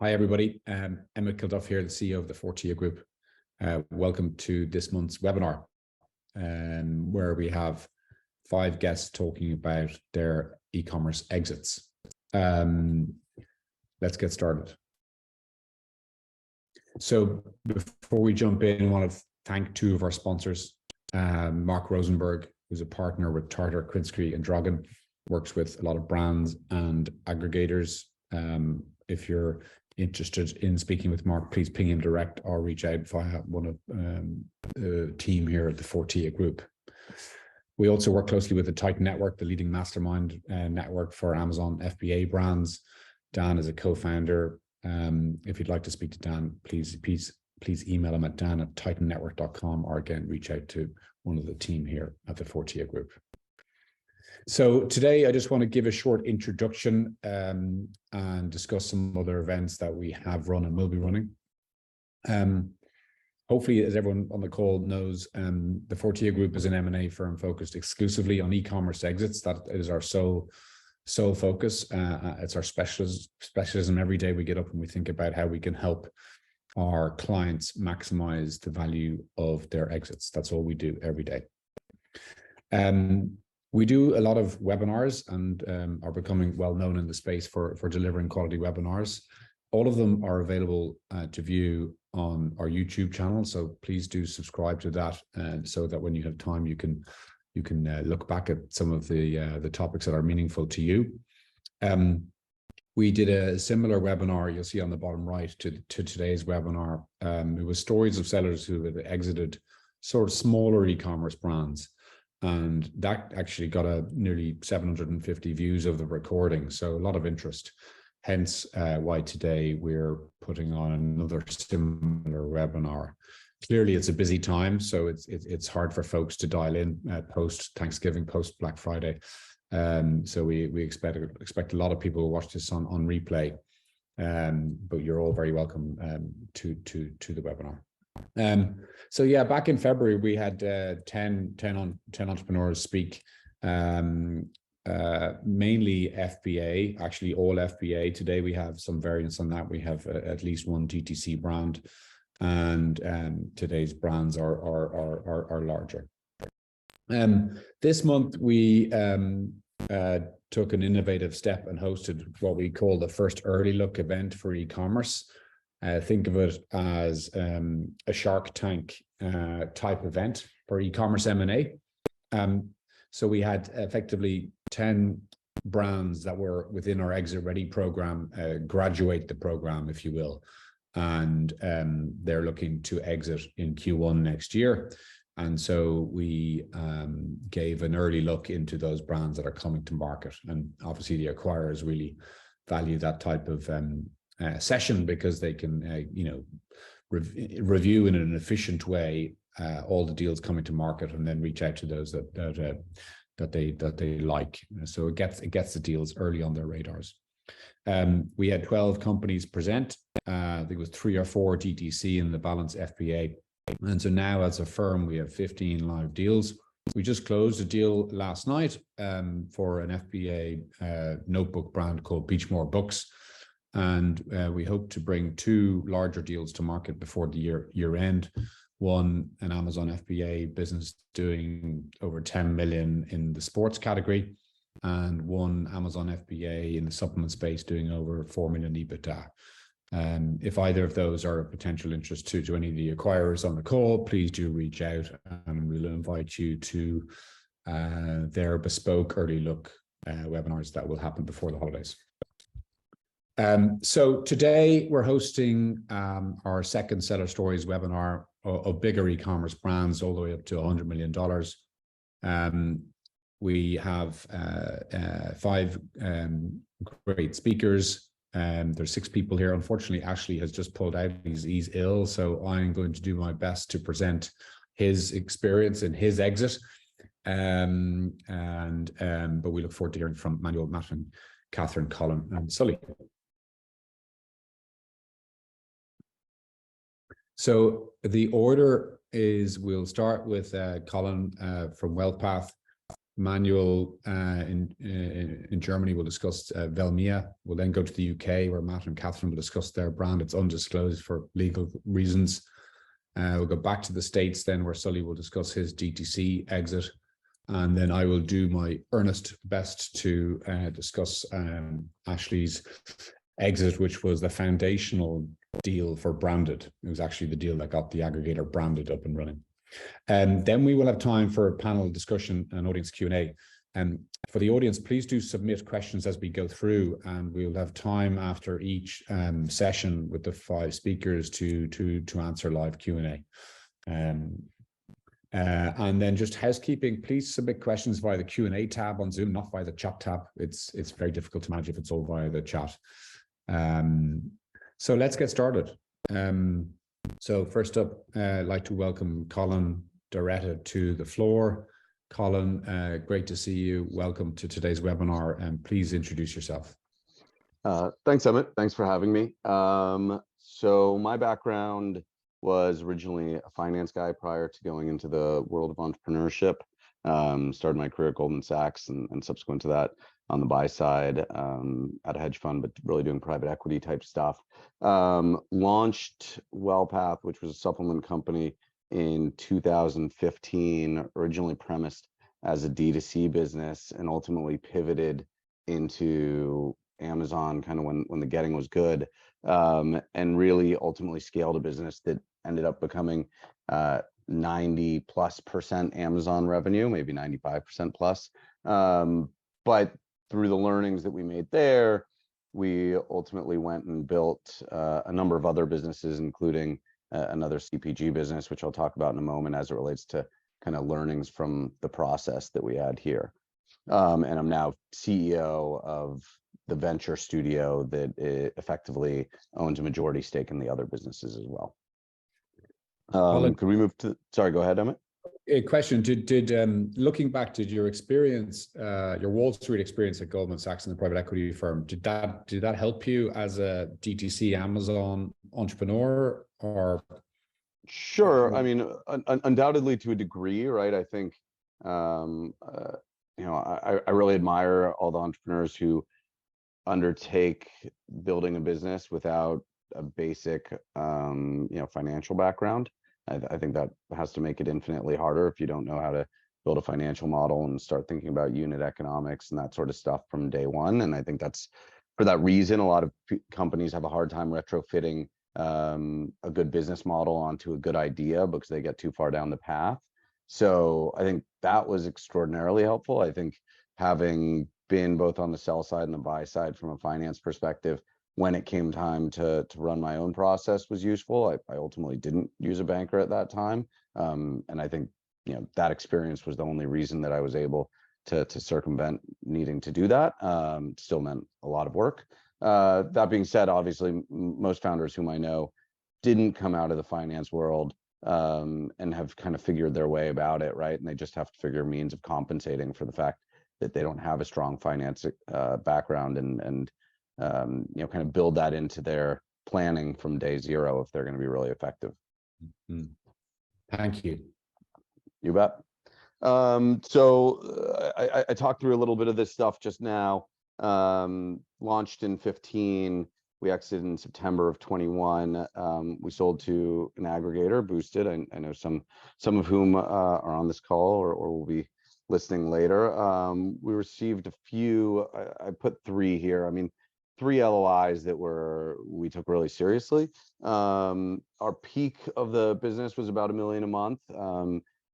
Hi, everybody. Emmett Kilduff here, the CEO of the Fortia Group. Welcome to this month's webinar, where we have 5 guests talking about their e-commerce exits. Let's get started. So before we jump in, I want to thank 2 of our sponsors. Mark Rosenberg, who's a partner with Tarter, Krinsky, and Drogin, works with a lot of brands and aggregators. If you're interested in speaking with Mark, please ping him direct or reach out via one of the team here at the Fortia Group. We also work closely with the Titan Network, the leading mastermind network for Amazon FBA brands. Dan is a co-founder. If you'd like to speak to Dan, please email him at dan@titannetwork.com, or again, reach out to one of the team here at the Fortia Group. So today, I just want to give a short introduction and discuss some other events that we have run and will be running. Hopefully, as everyone on the call knows, the Fortia Group is an M&A firm focused exclusively on e-commerce exits. That is our sole focus. It's our specialism. Every day we get up and we think about how we can help our clients maximize the value of their exits. That's all we do every day. We do a lot of webinars and are becoming well known in the space for delivering quality webinars. All of them are available to view on our YouTube channel, so please do subscribe to that, so that when you have time, you can look back at some of the topics that are meaningful to you. We did a similar webinar, you'll see on the bottom right, to today's webinar. It was stories of sellers who had exited sort of smaller e-commerce brands. And that actually got nearly 750 views of the recording, so a lot of interest. Hence why today we're putting on another similar webinar. Clearly, it's a busy time, so it's hard for folks to dial in post Thanksgiving, post Black Friday. So we expect a lot of people to watch this on replay. But you're all very welcome to the webinar. So yeah, back in February, we had 10 entrepreneurs speak, mainly FBA, actually all FBA. Today we have some variants on that. We have at least one DTC brand, and today's brands are larger. This month we took an innovative step and hosted what we call the first early look event for e-commerce. Think of it as a Shark Tank type event for e-commerce M&A. So we had effectively 10 brands that were within our exit ready program, graduate the program, if you will. And they're looking to exit in Q1 next year. And so we gave an early look into those brands that are coming to market. And obviously the acquirers really value that type of session, because they can review in an efficient way all the deals coming to market, and then reach out to those that they like. So it gets the deals early on their radars. We had 12 companies present. I think it was 3 or 4 DTC and the balance FBA. And so now as a firm, we have 15 live deals. We just closed a deal last night for an FBA notebook brand called Beachmore Books. And we hope to bring 2 larger deals to market before the year end. One, an Amazon FBA business doing over 10 million in the sports category, and one Amazon FBA in the supplement space doing over 4 million EBITDA. If either of those are of potential interest to any of the acquirers on the call, please do reach out, and we'll invite you to their bespoke early look webinars that will happen before the holidays. So today we're hosting our second Seller Stories webinar of bigger e-commerce brands all the way up to $100 million. We have 5 great speakers. There's 6 people here. Unfortunately, Ashley has just pulled out. He's ill, so I'm going to do my best to present his experience and his exit. But we look forward to hearing from Manuel, Matt, and Katherine, Colin, and Sully. So the order is, we'll start with Colin from WellPath. Manuel in Germany will discuss Velmia. We'll then go to the UK where Matt and Katherine will discuss their brand. It's undisclosed for legal reasons. We'll go back to the States then where Sully will discuss his DTC exit. And then I will do my earnest best to discuss Ashley's exit, which was the foundational deal for branded. It was actually the deal that got the aggregator branded up and running. Then we will have time for a panel discussion and audience Q&A. For the audience, please do submit questions as we go through, and we'll have time after each session with the 5 speakers to answer live Q&A. And then just housekeeping, please submit questions via the Q&A tab on Zoom, not via the chat tab. It's very difficult to manage if it's all via the chat. So let's get started. So first up, I'd like to welcome Colin Darretta to the floor. Colin, great to see you. Welcome to today's webinar, and please introduce yourself. Thanks, Emmett. Thanks for having me. So my background was originally a finance guy prior to going into the world of entrepreneurship. Started my career at Goldman Sachs and subsequent to that on the buy side at a hedge fund, but really doing private equity type stuff. Launched WellPath, which was a supplement company in 2015, originally premised as a D2C business and ultimately pivoted into Amazon kind of when the getting was good, and really ultimately scaled a business that ended up becoming 90+% Amazon revenue, maybe 95% plus. But through the learnings that we made there, we ultimately went and built a number of other businesses, including another CPG business, which I'll talk about in a moment as it relates to kind of learnings from the process that we had here. And I'm now CEO of the venture studio that effectively owns a majority stake in the other businesses as well. Could we move to, sorry, go ahead, Emmett. A question, did looking back, did your experience, your Wall Street experience at Goldman Sachs and the private equity firm, did that help you as a DTC Amazon entrepreneur, or? Sure. I mean, undoubtedly to a degree, right? I think, you know, I really admire all the entrepreneurs who undertake building a business without a basic, you know, financial background. I think that has to make it infinitely harder if you don't know how to build a financial model and start thinking about unit economics and that sort of stuff from day one. And I think that's, for that reason, a lot of companies have a hard time retrofitting a good business model onto a good idea because they get too far down the path. So I think that was extraordinarily helpful. I think having been both on the sell side and the buy side from a finance perspective, when it came time to run my own process was useful. I ultimately didn't use a banker at that time. And I think, you know, that experience was the only reason that I was able to circumvent needing to do that. Still meant a lot of work. That being said, obviously, most founders whom I know didn't come out of the finance world and have kind of figured their way about it, right? And they just have to figure means of compensating for the fact that they don't have a strong finance background and you know, kind of build that into their planning from day zero if they're going to be really effective. Mm-hmm. Thank you. You bet. So I talked through a little bit of this stuff just now. Launched in 15, we exited in September of 21. We sold to an aggregator, Boosted. I know some of whom are on this call or will be listening later. We received a few, I put 3 here. I mean, 3 LOIs that we took really seriously. Our peak of the business was about $1 million a month.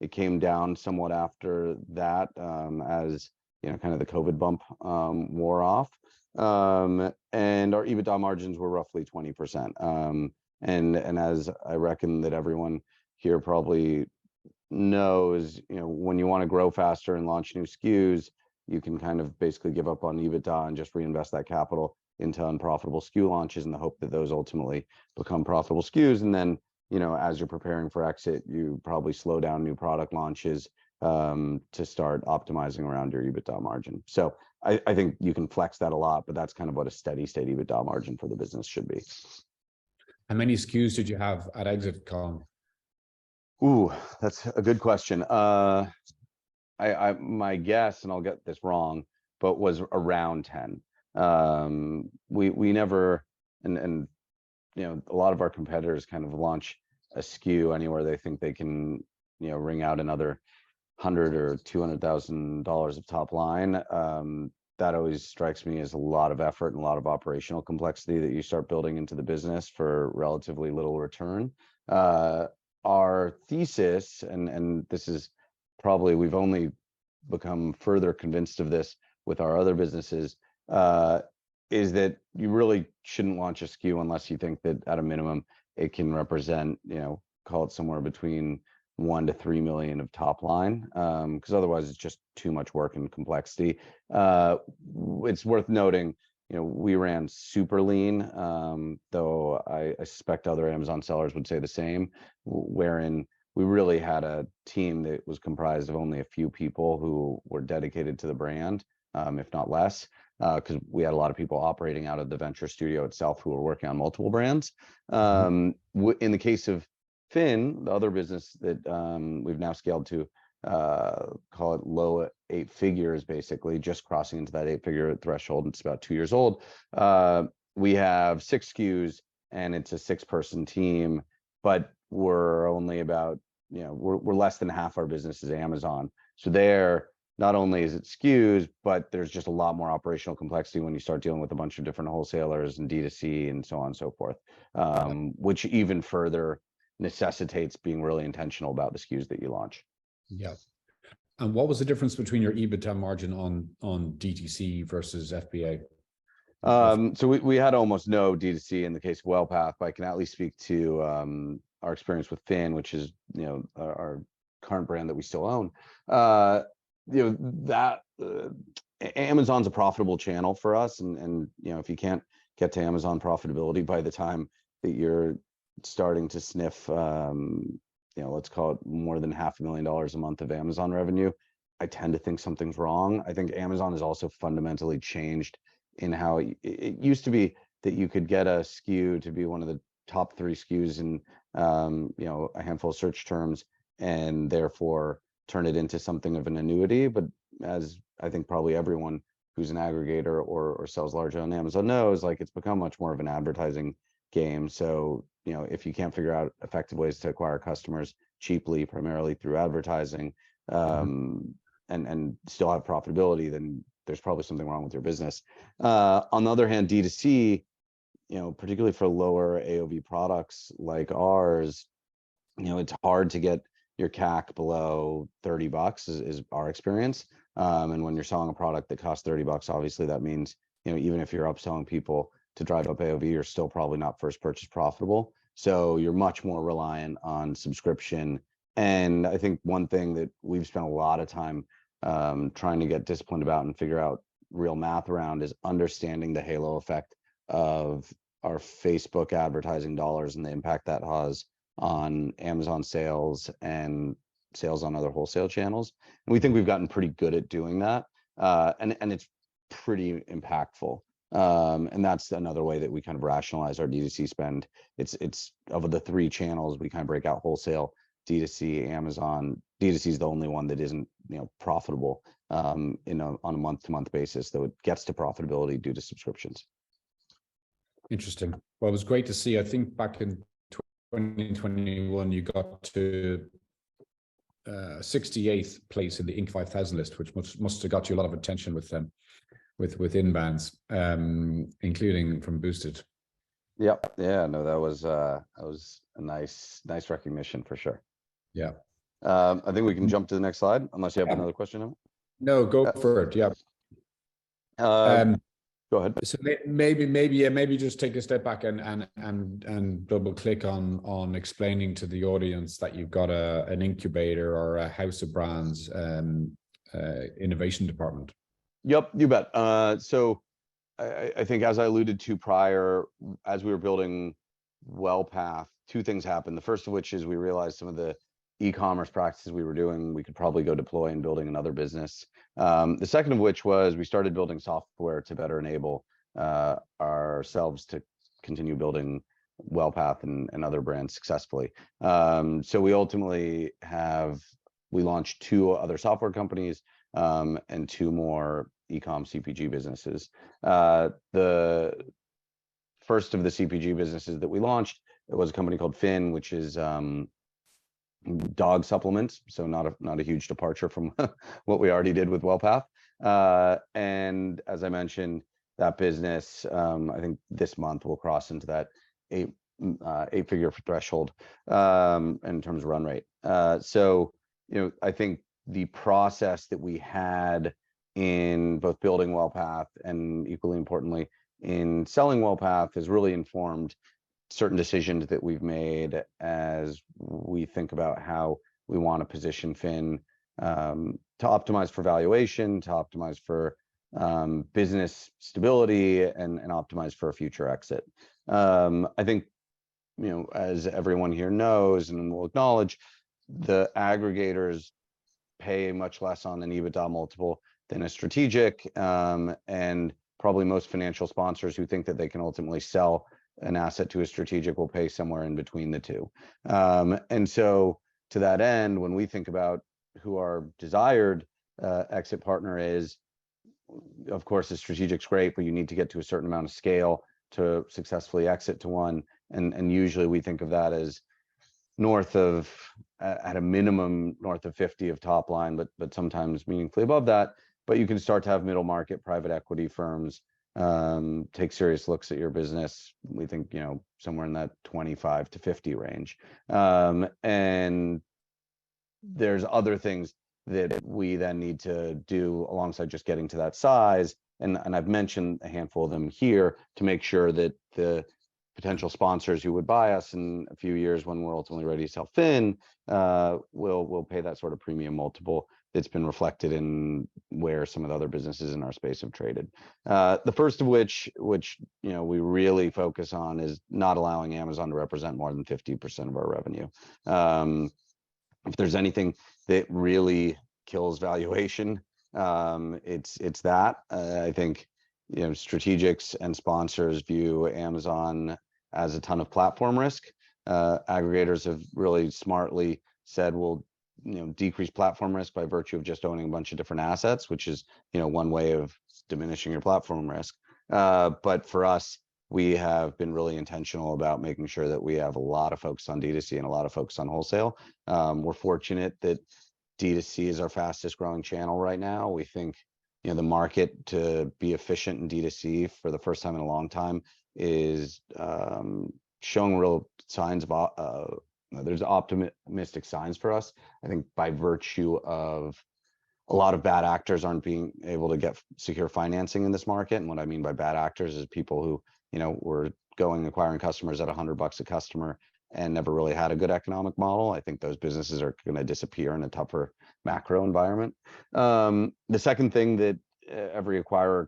It came down somewhat after that, as you know, kind of the COVID bump wore off. And our EBITDA margins were roughly 20%. And as I reckon that everyone here probably knows, you know, when you want to grow faster and launch new SKUs, you can kind of basically give up on EBITDA and just reinvest that capital into unprofitable SKU launches in the hope that those ultimately become profitable SKUs. And then, you know, as you're preparing for exit, you probably slow down new product launches to start optimizing around your EBITDA margin. So I think you can flex that a lot, but that's kind of what a steady state EBITDA margin for the business should be. How many SKUs did you have at exit, Colin? Ooh, that's a good question. my guess, and I'll get this wrong, but was around 10. We never, and you know, a lot of our competitors kind of launch a SKU anywhere they think they can, you know, wring out another $100,000 or $200,000 of top line. That always strikes me as a lot of effort and a lot of operational complexity that you start building into the business for relatively little return. Our thesis, and this is probably, we've only become further convinced of this with our other businesses, is that you really shouldn't launch a SKU unless you think that at a minimum it can represent, you know, call it somewhere between 1 to 3 million of top line, because otherwise it's just too much work and complexity. It's worth noting, you know, we ran super lean, though I suspect other Amazon sellers would say the same, wherein we really had a team that was comprised of only a few people who were dedicated to the brand, if not less, because we had a lot of people operating out of the venture studio itself who were working on multiple brands. In the case of Finn, the other business that we've now scaled to, call it low 8 figures, basically just crossing into that 8-figure threshold. It's about 2 years old. We have 6 SKUs and it's a 6-person team, but we're only about, you know, we're less than half our business is Amazon. So there, not only is it SKUs, but there's just a lot more operational complexity when you start dealing with a bunch of different wholesalers and D2C and so on and so forth, which even further necessitates being really intentional about the SKUs that you launch. Yeah. And what was the difference between your EBITDA margin on DTC versus FBA? So we had almost no D2C in the case of WellPath, but I can at least speak to our experience with Finn, which is, you know, our current brand that we still own. You know, that Amazon's a profitable channel for us, and you know, if you can't get to Amazon profitability by the time that you're starting to sniff, you know, let's call it more than $500,000 a month of Amazon revenue, I tend to think something's wrong. I think Amazon has also fundamentally changed in how it used to be that you could get a SKU to be one of the top 3 SKUs in, you know, a handful of search terms, and therefore turn it into something of an annuity. But as I think probably everyone who's an aggregator or sells largely on Amazon knows, like, it's become much more of an advertising game. So, you know, if you can't figure out effective ways to acquire customers cheaply, primarily through advertising, and still have profitability, then there's probably something wrong with your business. On the other hand, D2C, you know, particularly for lower AOV products like ours, you know, it's hard to get your CAC below $30 is our experience. And when you're selling a product that costs $30, obviously that means, you know, even if you're upselling people to drive up AOV, you're still probably not first purchase profitable. So you're much more reliant on subscription. And I think one thing that we've spent a lot of time trying to get disciplined about and figure out real math around is understanding the halo effect of our Facebook advertising dollars and the impact that has on Amazon sales and sales on other wholesale channels. And we think we've gotten pretty good at doing that. And it's pretty impactful. And that's another way that we kind of rationalize our D2C spend. It's of the 3 channels, we kind of break out wholesale, D2C, Amazon. D2C is the only one that isn't, you know, profitable on a month-to-month basis, though it gets to profitability due to subscriptions. Interesting. Well, it was great to see. I think back in 2021, you got to 68th place in the Inc. 5000 list, which must have got you a lot of attention with them, with inbounds, including from Boosted. Yep. Yeah. No, that was a nice recognition for sure. Yeah. I think we can jump to the next slide, unless you have another question, Emmett. No, go for it. Yeah. Go ahead. So maybe just take a step back and double click on explaining to the audience that you've got an incubator or a house of brands innovation department. Yep, you bet. So I think, as I alluded to prior, as we were building WellPath, 2 things happened. The first of which is we realized some of the e-commerce practices we were doing, we could probably go deploy in building another business. The second of which was we started building software to better enable ourselves to continue building WellPath and other brands successfully. So we ultimately have we launched 2 other software companies and 2 more e-com CPG businesses. The first of the CPG businesses that we launched, it was a company called Finn, which is dog supplements, so not a huge departure from what we already did with WellPath. And as I mentioned, that business, I think this month will cross into that 8-figure threshold in terms of run rate. So, I think the process that we had in both building WellPath and equally importantly in selling WellPath has really informed certain decisions that we've made as we think about how we want to position Finn to optimize for valuation, to optimize for business stability, and optimize for a future exit. I think, as everyone here knows and will acknowledge, the aggregators pay much less on an EBITDA multiple than a strategic, and probably most financial sponsors who think that they can ultimately sell an asset to a strategic will pay somewhere in between the two. And so to that end, when we think about who our desired exit partner is, of course, a strategic's great, but you need to get to a certain amount of scale to successfully exit to one. And usually we think of that as north of, at a minimum, north of 50 of top line, but sometimes meaningfully above that. But you can start to have middle market private equity firms take serious looks at your business. We think, somewhere in that 25 to 50 range. And there's other things that we then need to do alongside just getting to that size. And I've mentioned a handful of them here to make sure that the potential sponsors who would buy us in a few years when we're ultimately ready to sell Finn will pay that sort of premium multiple that's been reflected in where some of the other businesses in our space have traded. The first of which we really focus on is not allowing Amazon to represent more than 50% of our revenue. If there's anything that really kills valuation, it's that. I think strategics and sponsors view Amazon as a ton of platform risk. Aggregators have really smartly said, well, decrease platform risk by virtue of just owning a bunch of different assets, which is one way of diminishing your platform risk. But for us, we have been really intentional about making sure that we have a lot of focus on D2C and a lot of focus on wholesale. We're fortunate that D2C is our fastest growing channel right now. We think the market to be efficient in D2C for the first time in a long time is showing real signs of there's optimistic signs for us. I think by virtue of a lot of bad actors aren't being able to get secure financing in this market. And what I mean by bad actors is people who were acquiring customers at $100 a customer and never really had a good economic model. I think those businesses are going to disappear in a tougher macro environment. The second thing that every acquirer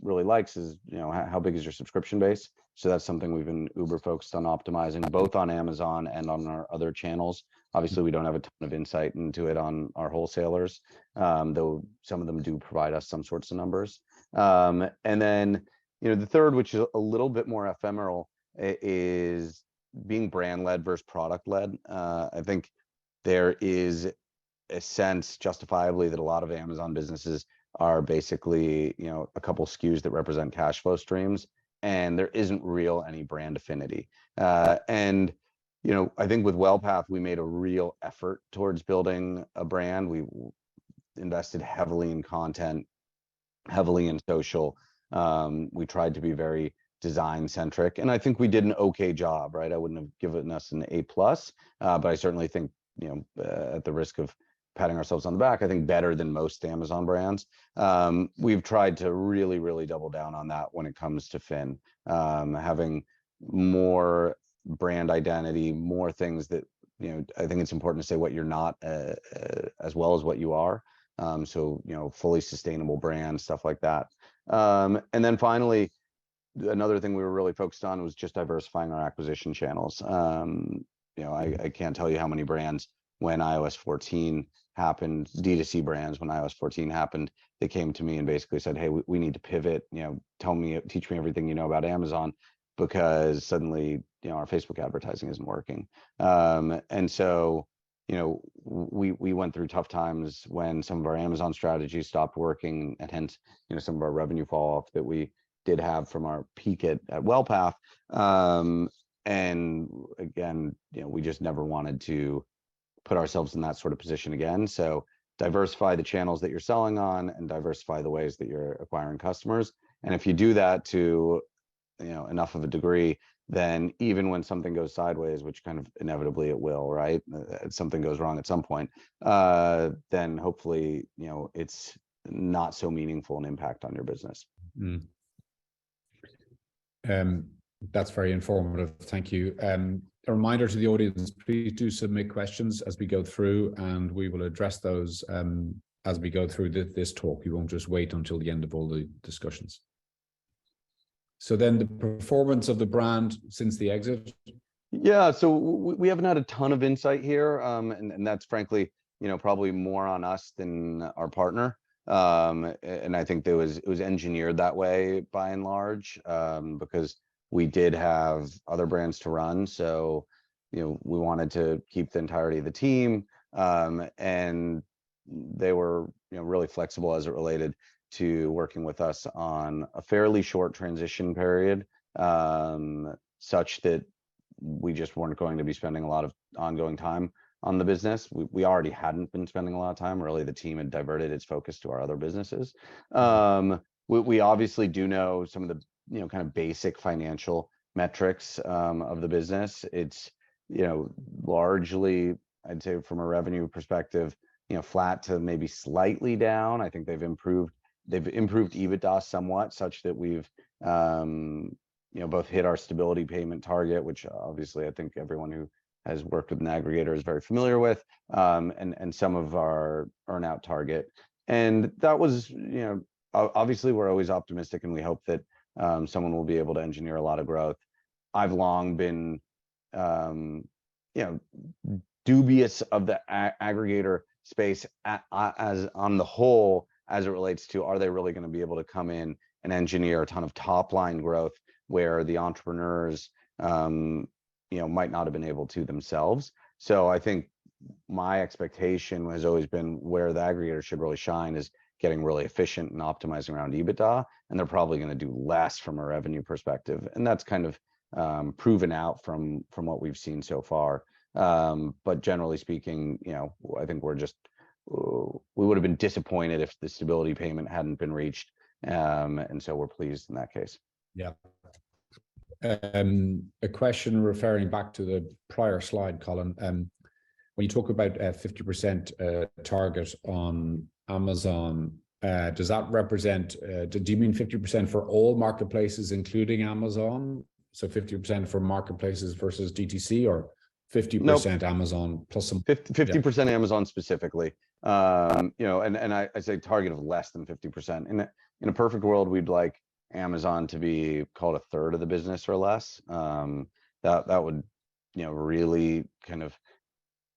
really likes is how big is your subscription base. So that's something we've been uber focused on optimizing, both on Amazon and on our other channels. Obviously, we don't have a ton of insight into it on our wholesalers, though some of them do provide us some sorts of numbers. And then the third, which is a little bit more ephemeral, is being brand led versus product led. I think there is a sense, justifiably, that a lot of Amazon businesses are basically a couple SKUs that represent cash flow streams, and there isn't any brand affinity. And I think with WellPath, we made a real effort towards building a brand. We invested heavily in content, heavily in social. We tried to be very design centric, and I think we did an okay job, right? I wouldn't have given us an A+, but I certainly think, at the risk of patting ourselves on the back, I think better than most Amazon brands. We've tried to really, really double down on that when it comes to Finn, having more brand identity, more things that, I think it's important to say what you're not as well as what you are. So, fully sustainable brand, stuff like that. And then finally, another thing we were really focused on was just diversifying our acquisition channels. I can't tell you how many brands, when iOS 14 happened, D2C brands, when iOS 14 happened, they came to me and basically said, hey, we need to pivot, teach me everything you know about Amazon, because suddenly, our Facebook advertising isn't working. And so we went through tough times when some of our Amazon strategies stopped working, and hence, some of our revenue fall off that we did have from our peak at WellPath. And again, we just never wanted to put ourselves in that sort of position again. So diversify the channels that you're selling on and diversify the ways that you're acquiring customers. And if you do that to, enough of a degree, then even when something goes sideways, which kind of inevitably it will, right? Something goes wrong at some point, then hopefully, it's not so meaningful an impact on your business. That's very informative. Thank you. A reminder to the audience, please do submit questions as we go through, and we will address those as we go through this talk. You won't just wait until the end of all the discussions. So then the performance of the brand since the exit? Yeah, so we haven't had a ton of insight here, and that's frankly, probably more on us than our partner. And I think it was engineered that way by and large, because we did have other brands to run. So, we wanted to keep the entirety of the team, and they were, really flexible as it related to working with us on a fairly short transition period, such that we just weren't going to be spending a lot of ongoing time on the business. We already hadn't been spending a lot of time. Really, the team had diverted its focus to our other businesses. We obviously do know some of the kind of basic financial metrics of the business. It's largely, I'd say from a revenue perspective, flat to maybe slightly down. I think they've improved EBITDA somewhat, such that we've both hit our stability payment target, which obviously I think everyone who has worked with an aggregator is very familiar with, and some of our earnout target. And that was, obviously we're always optimistic, and we hope that someone will be able to engineer a lot of growth. I've long been, dubious of the aggregator space as on the whole, as it relates to, are they really going to be able to come in and engineer a ton of top line growth where the entrepreneurs, might not have been able to themselves. So I think my expectation has always been where the aggregator should really shine is getting really efficient and optimizing around EBITDA, and they're probably going to do less from a revenue perspective. And that's kind of proven out from what we've seen so far. But generally speaking, I think we would have been disappointed if the stability payment hadn't been reached. And so we're pleased in that case. Yeah. A question referring back to the prior slide, Colin. When you talk about 50% target on Amazon, does that represent, do you mean 50% for all marketplaces, including Amazon? So 50% for marketplaces versus DTC, or 50% nope. Amazon plus some 50% yeah. Amazon specifically. And I say target of less than 50%. In a perfect world, we'd like Amazon to be called a third of the business or less. That would, really kind of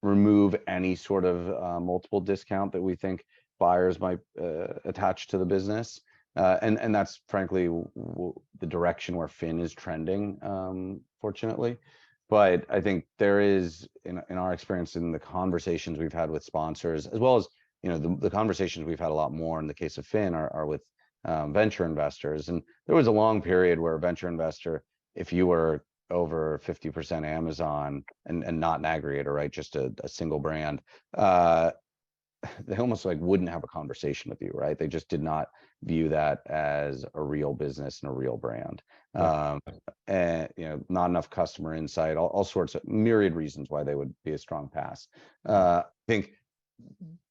remove any sort of multiple discount that we think buyers might attach to the business. And that's frankly the direction where Finn is trending, fortunately. But I think there is, in our experience, in the conversations we've had with sponsors, as well as the conversations we've had a lot more in the case of Finn are with venture investors. And there was a long period where a venture investor, if you were over 50% Amazon and not an aggregator, right, just a single brand, they almost wouldn't have a conversation with you, right? They just did not view that as a real business and a real brand. And not enough customer insight, all sorts of myriad reasons why they would be a strong pass. I think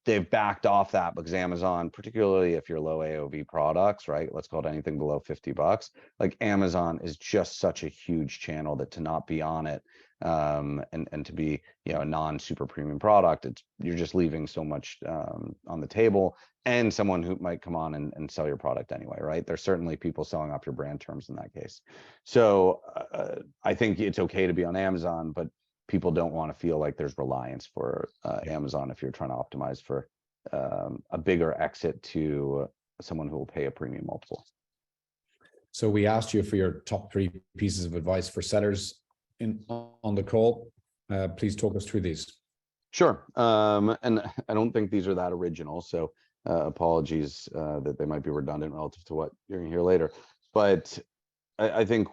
they've backed off that because Amazon, particularly if you're low AOV products, right? Let's call it anything below $50. Amazon is just such a huge channel that to not be on it, and to be, a non-super premium product, you're just leaving so much on the table, and someone who might come on and sell your product anyway, right? There's certainly people selling off your brand terms in that case. So I think it's okay to be on Amazon, but people don't want to feel like there's reliance for Amazon if you're trying to optimize for a bigger exit to someone who will pay a premium multiple. So we asked you for your top 3 pieces of advice for sellers on the call. Please talk us through these. Sure. And I don't think these are that original, so apologies that they might be redundant relative to what you're gonna hear later. But I think,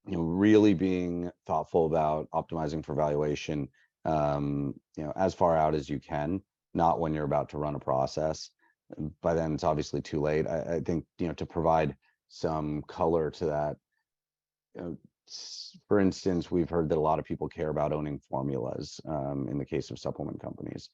really being thoughtful about optimizing for valuation, as far out as you can, not when you're about to run a process. By then it's obviously too late. I think, to provide some color to that, for instance, we've heard that a lot of people care about owning formulas, in the case of supplement companies.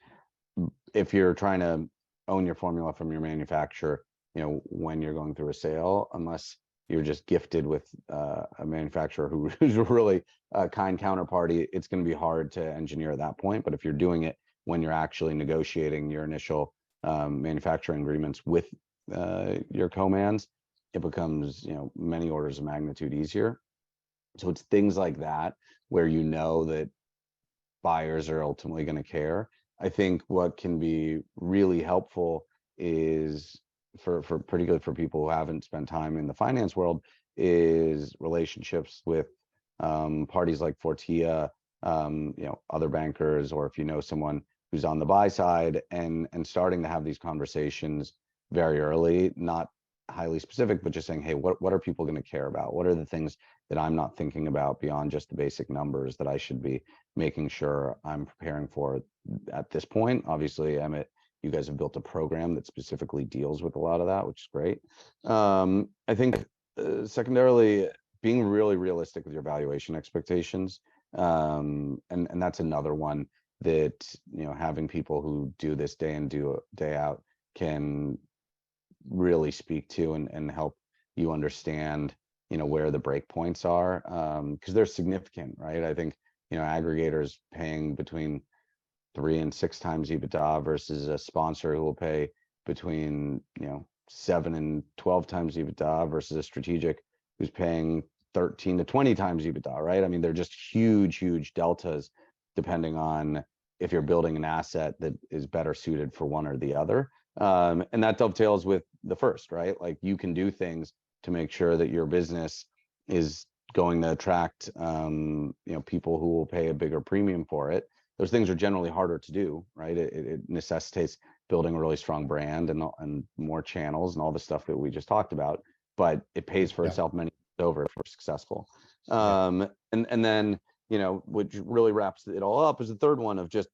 If you're trying to own your formula from your manufacturer, when you're going through a sale, unless you're just gifted with a manufacturer who's a really kind counterparty, it's going to be hard to engineer at that point. But if you're doing it when you're actually negotiating your initial manufacturing agreements with your co-mans, it becomes, many orders of magnitude easier. So it's things like that where that buyers are ultimately going to care. I think what can be really helpful is for particularly for people who haven't spent time in the finance world, is relationships with parties like Fortia, other bankers, or if you know someone who's on the buy side, and starting to have these conversations very early, not highly specific, but just saying, hey, what are people going to care about? What are the things that I'm not thinking about beyond just the basic numbers that I should be making sure I'm preparing for at this point? Obviously, Emmett, you guys have built a program that specifically deals with a lot of that, which is great. I think secondarily, being really realistic with your valuation expectations. And that's another one that, having people who do this day in, day out can really speak to and help you understand, where the breakpoints are, because they're significant, right? I think, aggregators paying between 3 and 6 times EBITDA versus a sponsor who will pay between 7 and 12 times EBITDA versus a strategic who's paying 13 to 20 times EBITDA, right? I mean, they're just huge deltas depending on if you're building an asset that is better suited for one or the other. And that dovetails with the first, right? Like, you can do things to make sure that your business is going to attract people who will pay a bigger premium for it. Those things are generally harder to do, right? It necessitates building a really strong brand and more channels and all the stuff that we just talked about, but it pays for itself many years over if we're successful. And then, what really wraps it all up is the third one of just,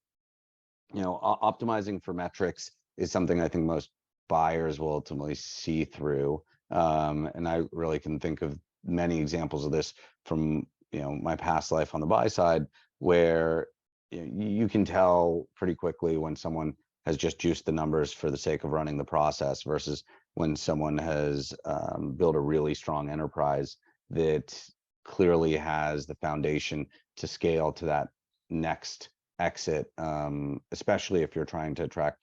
optimizing for metrics is something I think most buyers will ultimately see through. And I really can think of many examples of this from, my past life on the buy side, where you can tell pretty quickly when someone has just juiced the numbers for the sake of running the process versus when someone has built a really strong enterprise that clearly has the foundation to scale to that next exit, especially if you're trying to attract,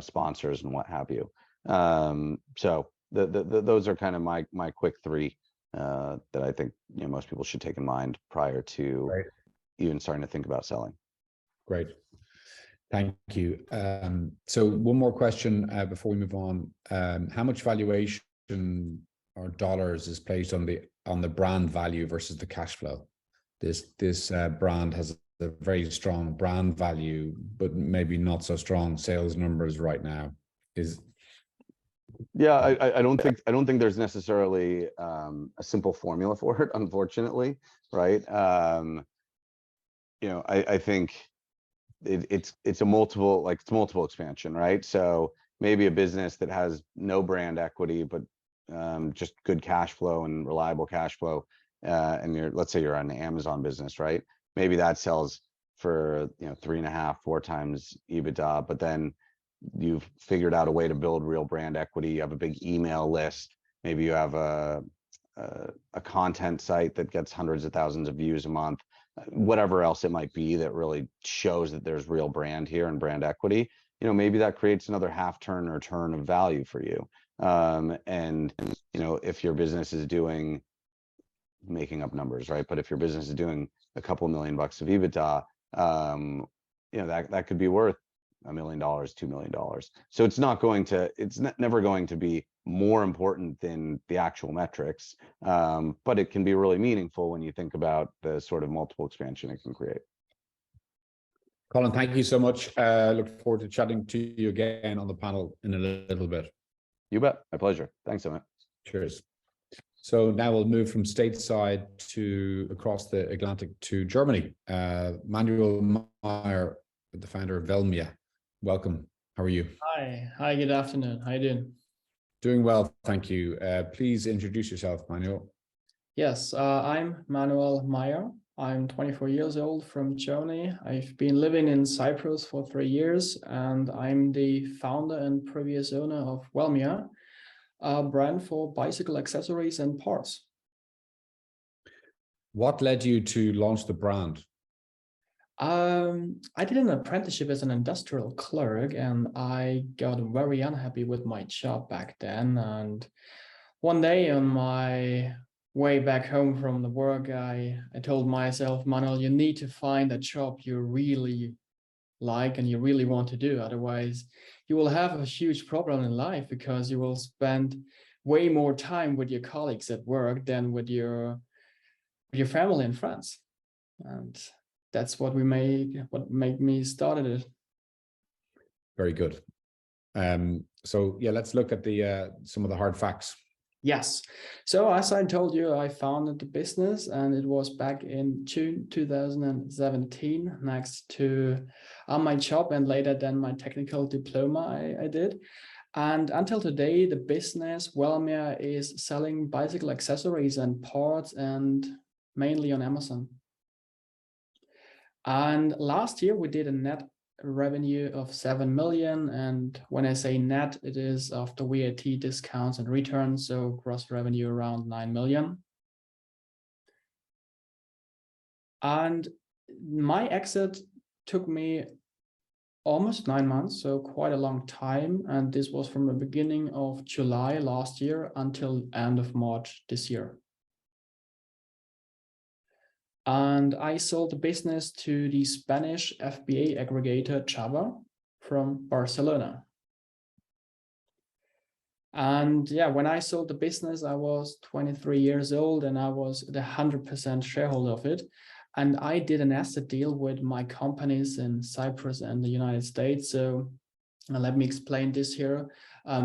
sponsors and what have you. So those are kind of my quick 3 that I think, most people should take in mind prior to even starting to think about selling. Great. Thank you. So one more question before we move on. How much valuation or dollars is placed on the brand value versus the cash flow? This brand has a very strong brand value, but maybe not so strong sales numbers right now. I don't think there's necessarily a simple formula for it, unfortunately, right? I think it's a multiple expansion, right? So maybe a business that has no brand equity, but just good cash flow and reliable cash flow, and let's say you're an Amazon business, right? Maybe that sells for 3.5, 4 times EBITDA, but then you've figured out a way to build real brand equity. You have a big email list. Maybe you have a content site that gets hundreds of thousands of views a month, whatever else it might be that really shows that there's real brand here and brand equity. Maybe that creates another half turn or turn of value for you. And if your business is making up numbers, right? But if your business is doing a couple $1 million of EBITDA, that could be worth $1 million, $2 million. So it's never going to be more important than the actual metrics, but it can be really meaningful when you think about the sort of multiple expansion it can create. Colin, thank you so much. Look forward to chatting to you again on the panel in a little bit. You bet. My pleasure. Thanks, Emmett. Cheers. So now we'll move from stateside to across the Atlantic to Germany. Manuel Meyer, the founder of Velmia. Welcome. How are you? Hi, good afternoon. How you doing? Doing well, thank you. Please introduce yourself, Manuel. Yes, I'm Manuel Meyer. I'm 24 years old from Germany. I've been living in Cyprus for 3 years, and I'm the founder and previous owner of Velmia, a brand for bicycle accessories and parts. What led you to launch the brand? I did an apprenticeship as an industrial clerk, and I got very unhappy with my job back then. And one day on my way back home from the work, I told myself, Manuel, you need to find a job you really like and you really want to do. Otherwise, you will have a huge problem in life because you will spend way more time with your colleagues at work than with your family and friends. And that's what made me started it. Very good. So yeah, let's look at the some of the hard facts. Yes. So as I told you, I founded the business, and it was back in June 2017, next to my job and later then my technical diploma I did. And until today, the business Velmia is selling bicycle accessories and parts, and mainly on Amazon. And last year we did a net revenue of 7 million. And when I say net, it is after VAT discounts and returns. So gross revenue around 9 million. And my exit took me almost 9 months, so quite a long time. And this was from the beginning of July last year until end of March this year. And I sold the business to the Spanish FBA aggregator Java from Barcelona. And yeah, when I sold the business, I was 23 years old and I was the 100% shareholder of it. And I did an asset deal with my companies in Cyprus and the United States. So let me explain this here.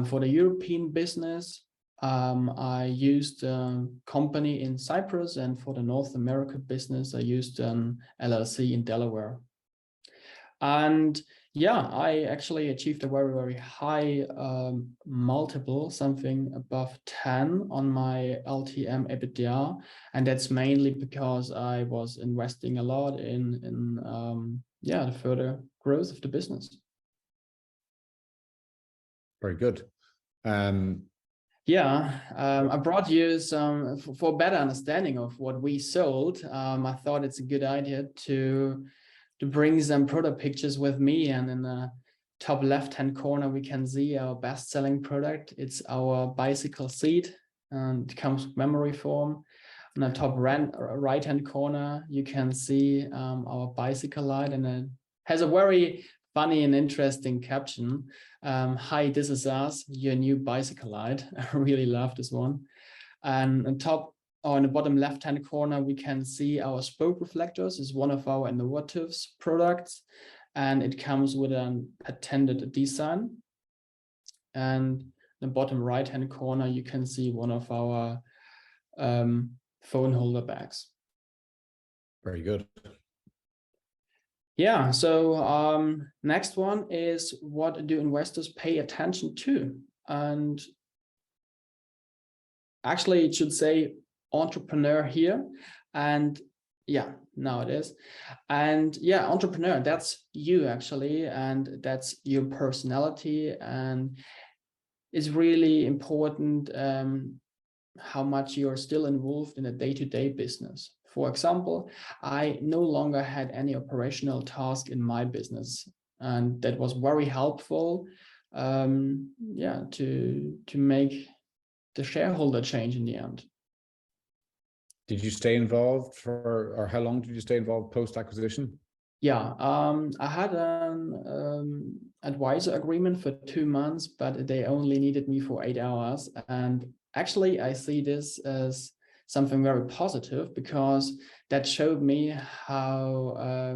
For the European business, I used a company in Cyprus, and for the North America business, I used an LLC in Delaware. And yeah, I actually achieved a very, very high multiple, something above 10 on my LTM EBITDA. And that's mainly because I was investing a lot in the further growth of the business. Very good. I brought you some for better understanding of what we sold. I thought it's a good idea to bring some product pictures with me, and in the top left-hand corner we can see our best-selling product. It's our bicycle seat, and it comes with memory foam. On the top right-hand corner you can see our bicycle light, and it has a very funny and interesting caption. Hi, this is us, your new bicycle light. I really love this one. And on top, or in the bottom left-hand corner, we can see our spoke reflectors. Is one of our innovative products, and it comes with an patented design. And the bottom right-hand corner, you can see one of our phone holder bags. Very good. Yeah, so next one is, what do investors pay attention to? And actually it should say entrepreneur here. And yeah, now it is. And yeah, entrepreneur, that's you actually, and that's your personality. And it's really important how much you're still involved in a day-to-day business. For example, I no longer had any operational task in my business, and that was very helpful to make the shareholder change in the end. Did you stay involved or how long did you stay involved post-acquisition? Yeah, I had an advisor agreement for 2 months, but they only needed me for 8 hours. And actually, I see this as something very positive, because that showed me how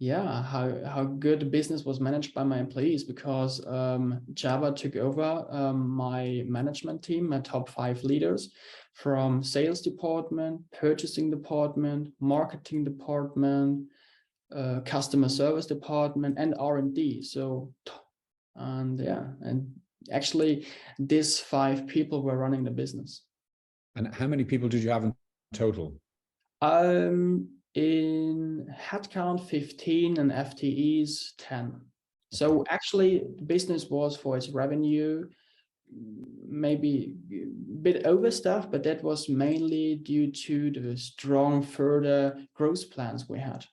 yeah, how good the business was managed by my employees, because Java took over my management team, my top 5 leaders, from sales department, purchasing department, marketing department, customer service department, and R&D. So, and yeah, and actually these 5 people were running the business. And how many people did you have in total? In headcount 15 and FTEs 10. So actually the business was, for its revenue, maybe a bit overstaffed, but that was mainly due to the strong further growth plans we had.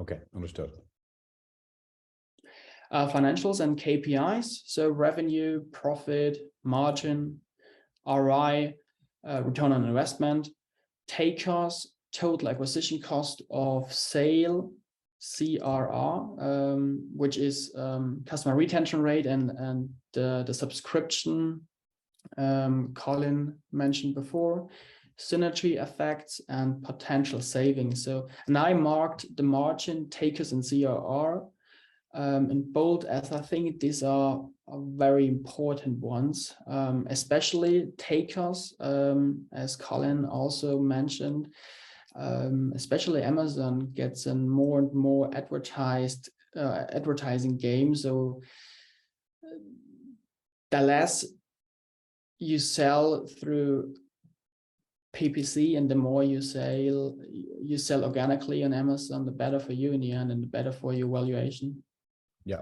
Okay, understood. Financials and KPIs, so revenue, profit, margin, ROI, return on investment, takers, total acquisition cost of sale, CRR, which is customer retention rate, and the subscription Colin mentioned before, synergy effects, and potential savings. So, and I marked the margin, takers, and CRR in bold, as I think these are very important ones, especially takers, as Colin also mentioned. Especially Amazon gets a more and more advertising game. So the less you sell through PPC and the more you sell organically on Amazon, the better for you in the end and the better for your valuation. Yeah.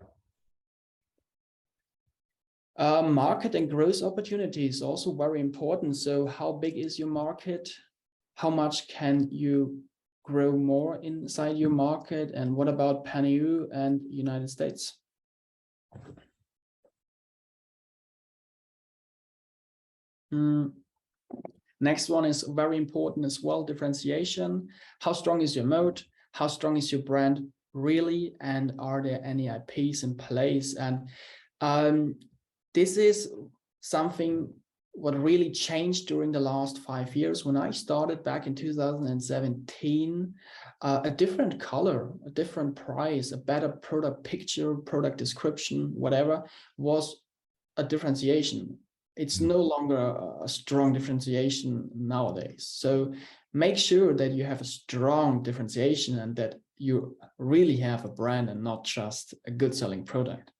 Market and growth opportunities also very important. So how big is your market? How much can you grow more inside your market? And what about Pan-EU and United States? Next one is very important as well, differentiation. How strong is your moat? How strong is your brand really? And are there any IPs in place? And this is something what really changed during the last 5 years. When I started back in 2017, a different color, a different price, a better product picture, product description, whatever, was a differentiation. It's no longer a strong differentiation nowadays. So make sure that you have a strong differentiation and that you really have a brand and not just a good selling product.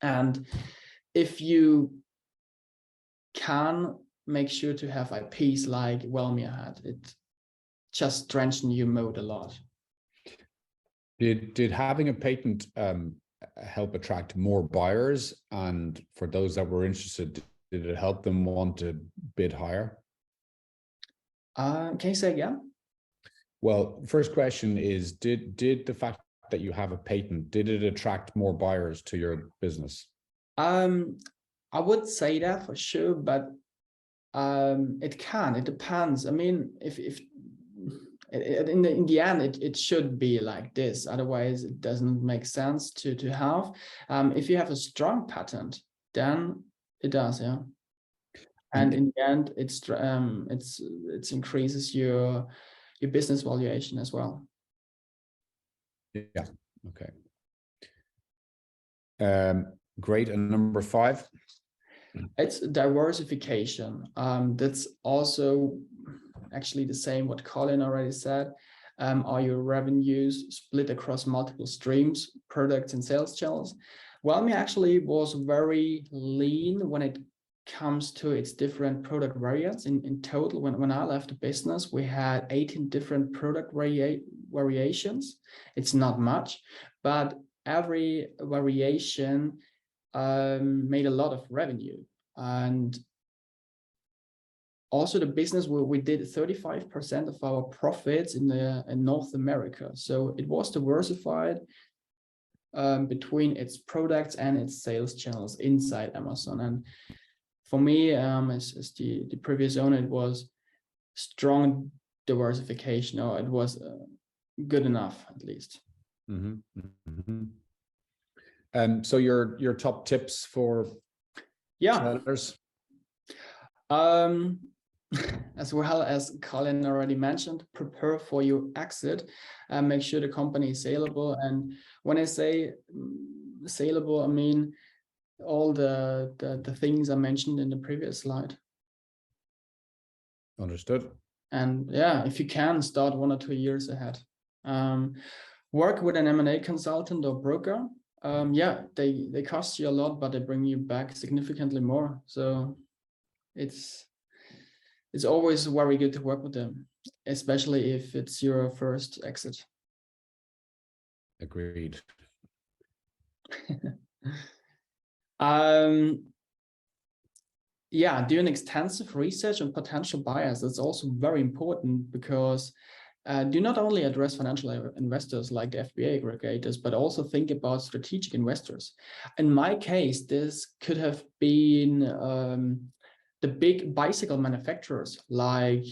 And if you can, make sure to have IPs like Velmia had. It just strengthens your moat a lot. Did having a patent help attract more buyers? And for those that were interested, did it help them want to bid higher? Can you say again? Well, first question is, did the fact that you have a patent, did it attract more buyers to your business? I would say that for sure, but it depends. I mean, if in the end it should be like this, otherwise it doesn't make sense to have. If you have a strong patent, then it does, yeah. And in the end, it increases your business valuation as well. Yeah. Okay. Great. And number 5. It's diversification. That's also actually the same what Colin already said. Are your revenues split across multiple streams, products, and sales channels? Velmia actually was very lean when it comes to its different product variants. In total, when I left the business, we had 18 different product variations. It's not much, but every variation made a lot of revenue. And also the business where we did 35% of our profits in North America. So it was diversified between its products and its sales channels inside Amazon. And for me, as the previous owner, it was strong diversification, or it was good enough at least. So your top tips for sellers? as well as Colin already mentioned, prepare for your exit and make sure the company is saleable. And when I say saleable, I mean all the things I mentioned in the previous slide. Understood. And yeah, if you can start 1 or 2 years ahead. Work with an M&A consultant or broker. Yeah, they cost you a lot, but they bring you back significantly more. So it's always very good to work with them, especially if it's your first exit. Agreed. Yeah, doing extensive research on potential buyers. That's also very important because do not only address financial investors like the FBA aggregators, but also think about strategic investors. In my case, this could have been the big bicycle manufacturers like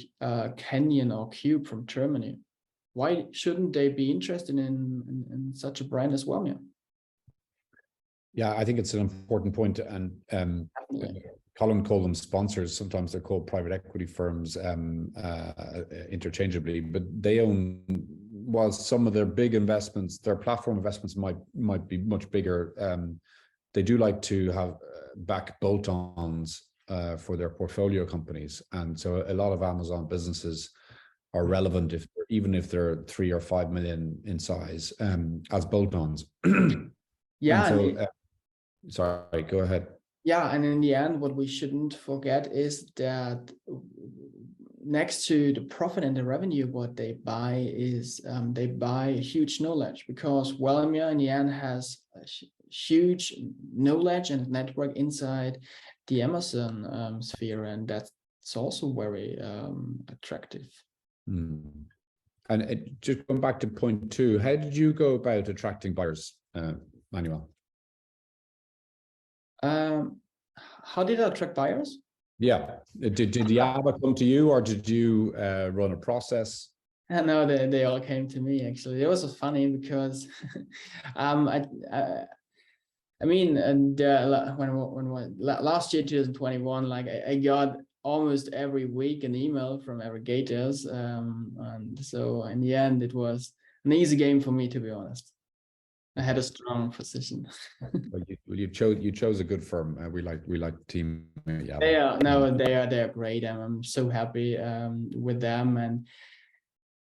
Canyon or Cube from Germany. Why shouldn't they be interested in such a brand as Velmia? Yeah, I think it's an important point, and Colin called them sponsors. Sometimes they're called private equity firms interchangeably, but they own, while some of their big investments, their platform investments might be much bigger. They do like to have back bolt-ons for their portfolio companies, and so a lot of Amazon businesses are relevant even if they're 3 or 5 million in size as bolt-ons. Yeah. So, sorry, go ahead. Yeah, and in the end, what we shouldn't forget is that next to the profit and the revenue, what they buy is they buy huge knowledge, because Velmia in the end has a huge knowledge and network inside the Amazon sphere, and that's also very attractive. And just going back to point 2, how did you go about attracting buyers, Manuel? How did I attract buyers? Yeah, did the ABBA come to you, or did you run a process? No, they all came to me actually. It was funny because I mean, and when last year 2021, like I got almost every week an email from aggregators, and so in the end it was an easy game for me, to be honest. I had a strong position. Well, you chose a good firm. We like team. Yeah. They're great. I'm so happy with them, and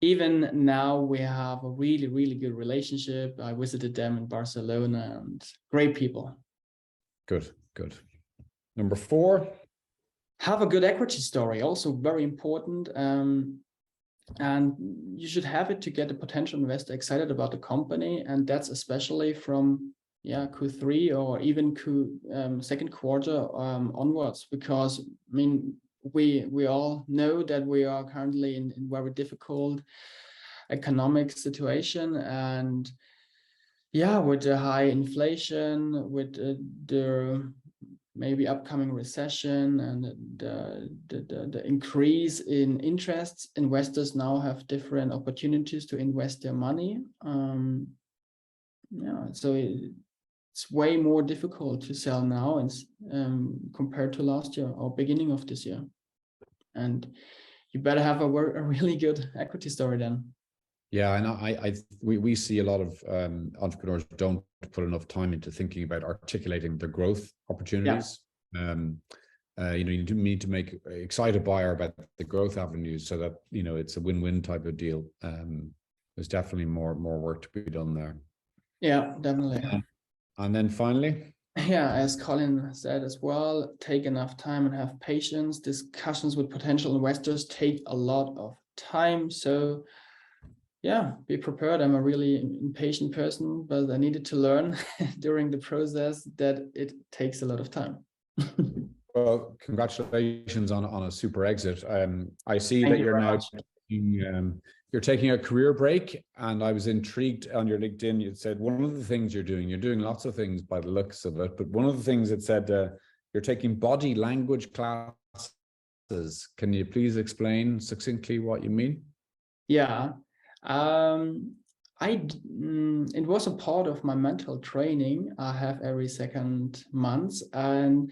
even now we have a really good relationship. I visited them in Barcelona, and great people. Good. Number 4. Have a good equity story, also very important. And you should have it to get a potential investor excited about the company, and that's especially from Q3 or even second quarter onwards, because I mean we all know that we are currently in very difficult economic situation, and with the high inflation, with the maybe upcoming recession and the increase in interests, investors now have different opportunities to invest their money. So it's way more difficult to sell now and compared to last year or beginning of this year. And you better have a really good equity story then. Yeah, and we see a lot of entrepreneurs don't put enough time into thinking about articulating the growth opportunities. You do need to make excited buyer about the growth avenues so that it's a win-win type of deal. There's definitely more work to be done there. Yeah, definitely. And then finally, as Colin said as well, take enough time and have patience. Discussions with potential investors take a lot of time, so be prepared. I'm a really impatient person, but I needed to learn during the process that it takes a lot of time. Well, congratulations on a super exit. I see that you're now you're taking a career break, and I was intrigued on your LinkedIn. You said one of the things you're doing lots of things by the looks of it, but one of the things it said you're taking body language classes. Can you please explain succinctly what you mean? Yeah. It was a part of my mental training I have every second month, and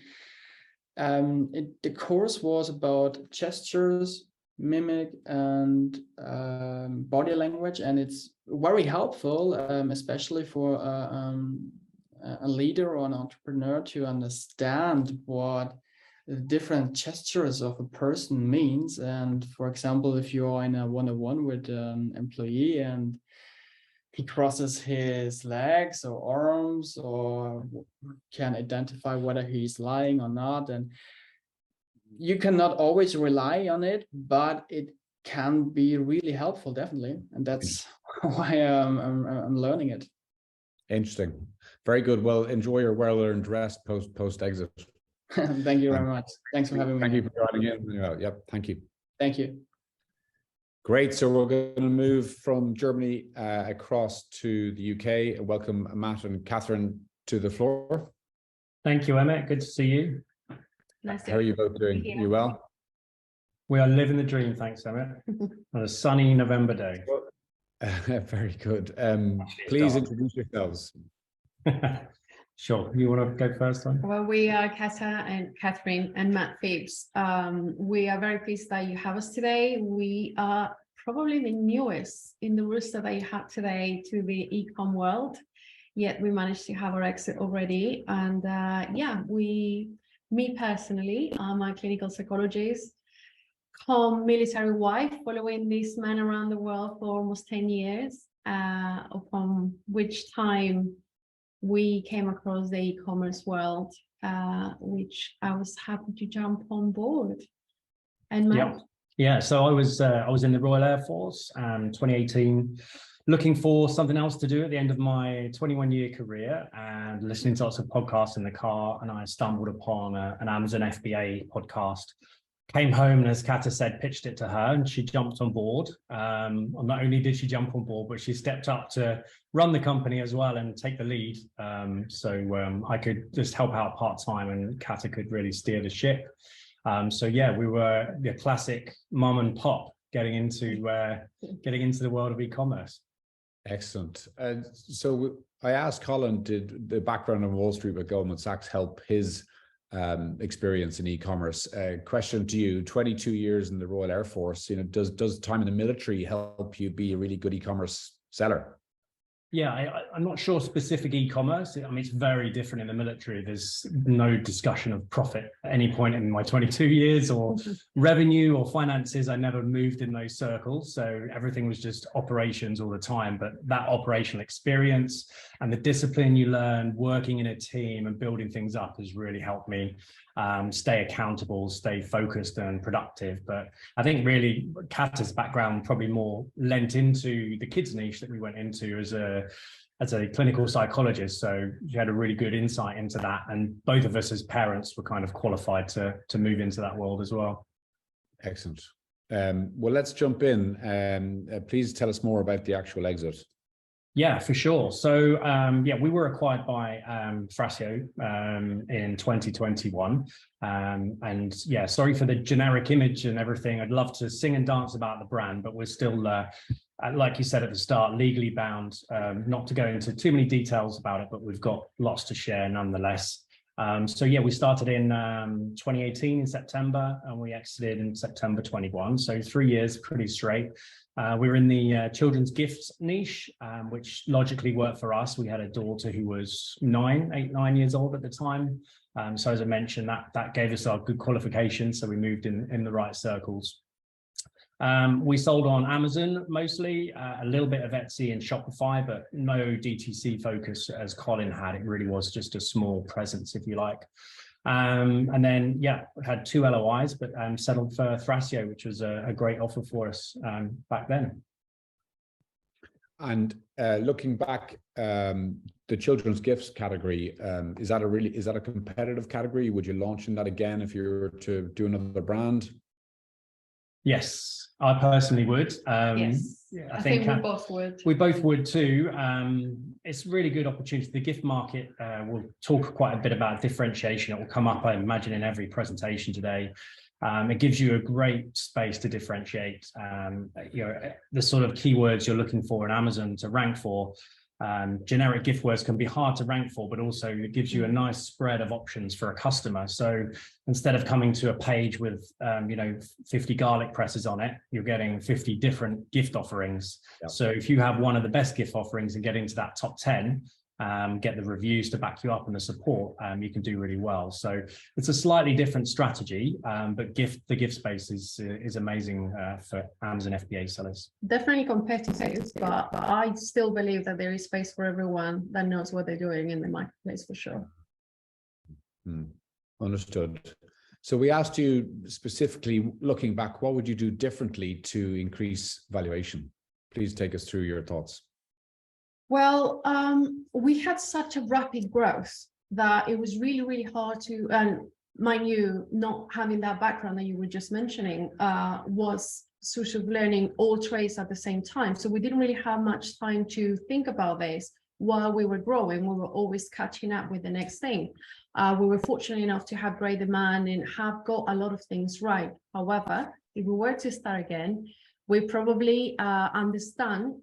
The course was about gestures, mimic, and body language, and it's very helpful, especially for a leader or an entrepreneur to understand what the different gestures of a person means. And for example, if you're in a one-on-one with an employee and he crosses his legs or arms or can identify whether he's lying or not, and you cannot always rely on it, but it can be really helpful, definitely. And that's why I'm learning it. Interesting. Very good. Well, enjoy your well-earned rest post exit. Thank you very much. Thanks for having me. Thank you for joining in. Yep. Thank you. Thank you. Great. So we're going to move from Germany across to the UK. Welcome Matt and Katherine to the floor. Thank you, Emmett. Good to see you. Nice to How are you both doing? be here. You well? We are living the dream, thanks, Emmett, on a sunny November day. Very good. Please introduce yourselves. Sure. You want to go first, Tom? Well, we are Katherine and Matt Phipps. We are very pleased that you have us today. We are probably the newest in the roster that you have today to the e-com world, yet we managed to have our exit already. And me personally, I'm a clinical psychologist, military wife, following this man around the world for almost 10 years, upon which time we came across the e-commerce world, which I was happy to jump on board. And Matt? Yeah. So I was in the Royal Air Force, 2018, looking for something else to do at the end of my 21-year career, and listening to lots of podcasts in the car, and I stumbled upon an Amazon FBA podcast. Came home and, as Kata said, pitched it to her, and she jumped on board. Not only did she jump on board, but she stepped up to run the company as well and take the lead. So I could just help out part-time, and Kata could really steer the ship. We were the classic mum and pop getting into the world of e-commerce. Excellent. So I asked Colin, did the background on Wall Street with Goldman Sachs help his experience in e-commerce? Question to you: 22 years in the Royal Air Force, does time in the military help you be a really good e-commerce seller? Yeah, I'm not sure specific e-commerce. I mean, it's very different in the military. There's no discussion of profit at any point in my 22 years, or revenue or finances. I never moved in those circles. So everything was just operations all the time. But that operational experience and the discipline you learn working in a team and building things up has really helped me stay accountable, stay focused and productive. But I think really Kata's background probably more lent into the kids niche that we went into as a clinical psychologist. So she had a really good insight into that. And both of us as parents were kind of qualified to move into that world as well. Excellent. Well, let's jump in. Please tell us more about the actual exit. Yeah, for sure. So, we were acquired by Thrasio in 2021. Sorry for the generic image and everything. I'd love to sing and dance about the brand, but we're still, like you said at the start, legally bound, not to go into too many details about it, but we've got lots to share nonetheless. We started in 2018 in September, and we exited in September 21. So 3 years, pretty straight. We were in the children's gifts niche, which logically worked for us. We had a daughter who was 9 years old at the time. So as I mentioned, that gave us our good qualification. So we moved in the right circles. We sold on Amazon mostly, a little bit of Etsy and Shopify, but no DTC focus as Colin had. It really was just a small presence, if you like. Had 2 LOIs, but settled for Thrasio, which was a great offer for us back then. And looking back, the children's gifts category, is that a competitive category? Would you launch in that again if you were to do another brand? Yes, I personally would. Yes, I think we both would. We both would too. It's a really good opportunity. The gift market, we'll talk quite a bit about differentiation. It will come up, I imagine, in every presentation today. It gives you a great space to differentiate. The sort of keywords you're looking for in Amazon to rank for generic gift words can be hard to rank for, but also it gives you a nice spread of options for a customer. So instead of coming to a page with, 50 garlic presses on it, you're getting 50 different gift offerings. Yep. So if you have one of the best gift offerings and get into that top 10, get the reviews to back you up and the support, you can do really well. So it's a slightly different strategy, but the gift space is amazing for Amazon FBA sellers. Definitely competitive, but I still believe that there is space for everyone that knows what they're doing in the marketplace for sure. Understood. So we asked you specifically, looking back, what would you do differently to increase valuation? Please take us through your thoughts. Well, we had such a rapid growth that it was really, really hard to, and mind you, not having that background that you were just mentioning, was sort of learning all trades at the same time. So we didn't really have much time to think about this while we were growing. We were always catching up with the next thing. We were fortunate enough to have great demand and have got a lot of things right. However, if we were to start again, we probably understand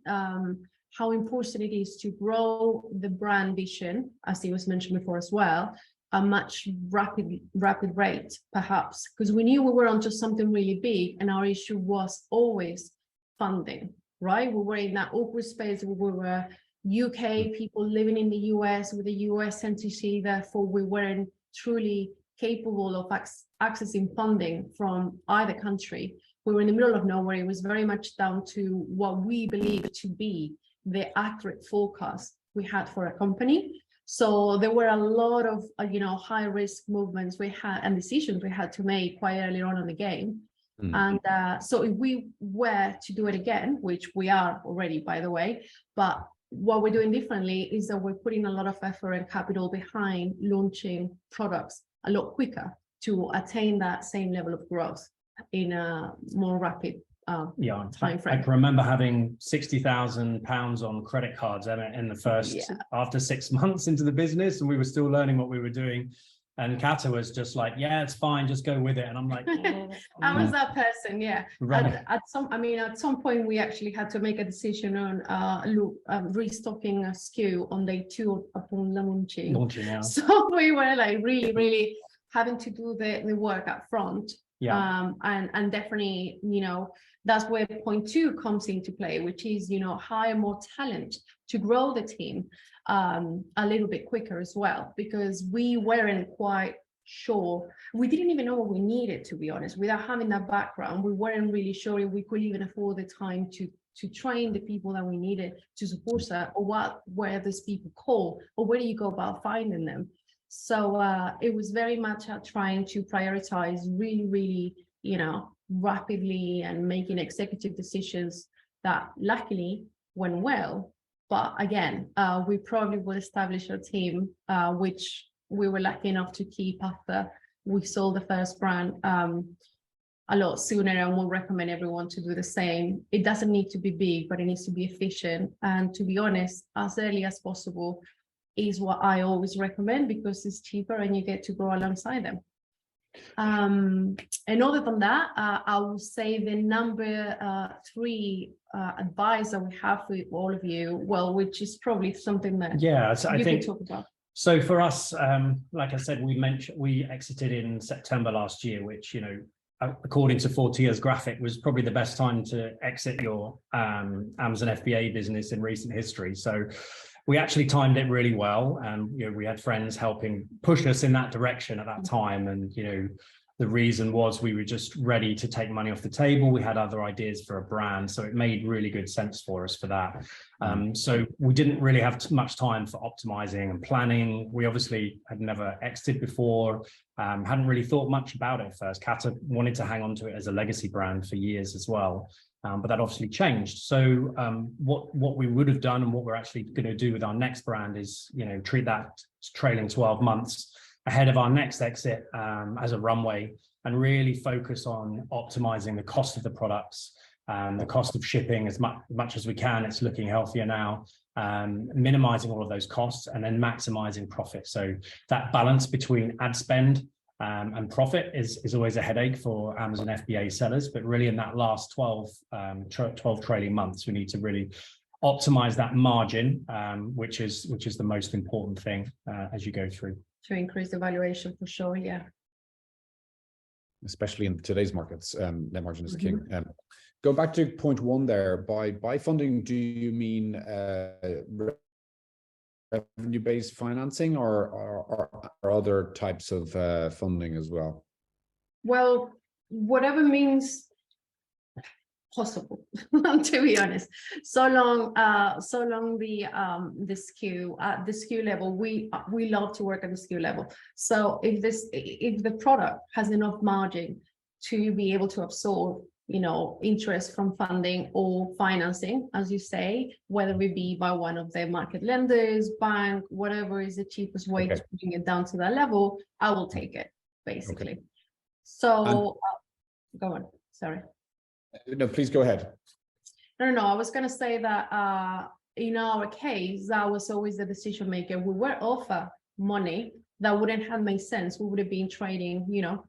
how important it is to grow the brand vision, as it was mentioned before as well, a much rapid rate, perhaps, because we knew we were onto something really big, and our issue was always funding, right? We were in that awkward space where we were UK people living in the US with a US entity, therefore we weren't truly capable of accessing funding from either country. We were in the middle of nowhere. It was very much down to what we believed to be the accurate forecast we had for a company. So there were a lot of high risk movements we had and decisions we had to make quite early on in the game. And so if we were to do it again, which we are already, by the way, but what we're doing differently is that we're putting a lot of effort and capital behind launching products a lot quicker to attain that same level of growth in a more rapid time frame. I can remember having £60,000 on credit cards, Emmett, in the first, after 6 months into the business, and we were still learning what we were doing. And Kata was just like, yeah, it's fine, just go with it. And I'm like, I was that person, yeah. Right. At some point, we actually had to make a decision on restocking a SKU on day 2 upon launching. Yeah. So we were like really having to do the work up front. Yeah. And definitely, that's where point 2 comes into play, which is, hire more talent to grow the team a little bit quicker as well, because we weren't quite sure. We didn't even know what we needed, to be honest. Without having that background, we weren't really sure if we could even afford the time to train the people that we needed to support that, or what were these people called, or where do you go about finding them. So it was very much trying to prioritize really, rapidly and making executive decisions that luckily went well. But again, we probably will establish a team, which we were lucky enough to keep after we sold the first brand a lot sooner, and we'll recommend everyone to do the same. It doesn't need to be big, but it needs to be efficient. And to be honest, as early as possible is what I always recommend, because it's cheaper and you get to grow alongside them. And other than that, I will say the number 3 advice that we have for all of you, well, which is probably something that I think can talk about. So for us, like I said, we exited in September last year, which, according to Fortia's graphic, was probably the best time to exit your Amazon FBA business in recent history. So we actually timed it really well, and we had friends helping push us in that direction at that time. And the reason was we were just ready to take money off the table. We had other ideas for a brand, so it made really good sense for us for that. So we didn't really have much time for optimizing and planning. We obviously had never exited before, hadn't really thought much about it at first. Kata wanted to hang on to it as a legacy brand for years as well. But that obviously changed. So what we would have done, and what we're actually going to do with our next brand, is treat that trailing 12 months ahead of our next exit as a runway, and really focus on optimizing the cost of the products, the cost of shipping as much as we can. It's looking healthier now, minimizing all of those costs, and then maximizing profit. So that balance between ad spend and profit is always a headache for Amazon FBA sellers, but really in that last 12 trailing months, we need to really optimize that margin, which is the most important thing as you go through. To increase the valuation for sure, yeah. Especially in today's markets, net margin is king. Go back to point one there. By funding, do you mean revenue-based financing or other types of funding as well? Well, whatever means possible, to be honest. So long the SKU level, we love to work at the SKU level. So if the product has enough margin to be able to absorb, you know, interest from funding or financing, as you say, whether it be by one of the market lenders, bank, whatever is the cheapest way to bring it down to that level, I will take it, basically. So go on, sorry. No, please go ahead. No, I was going to say that in our case, that was always the decision maker. We were offered money that wouldn't have made sense. We would have been trading, you know,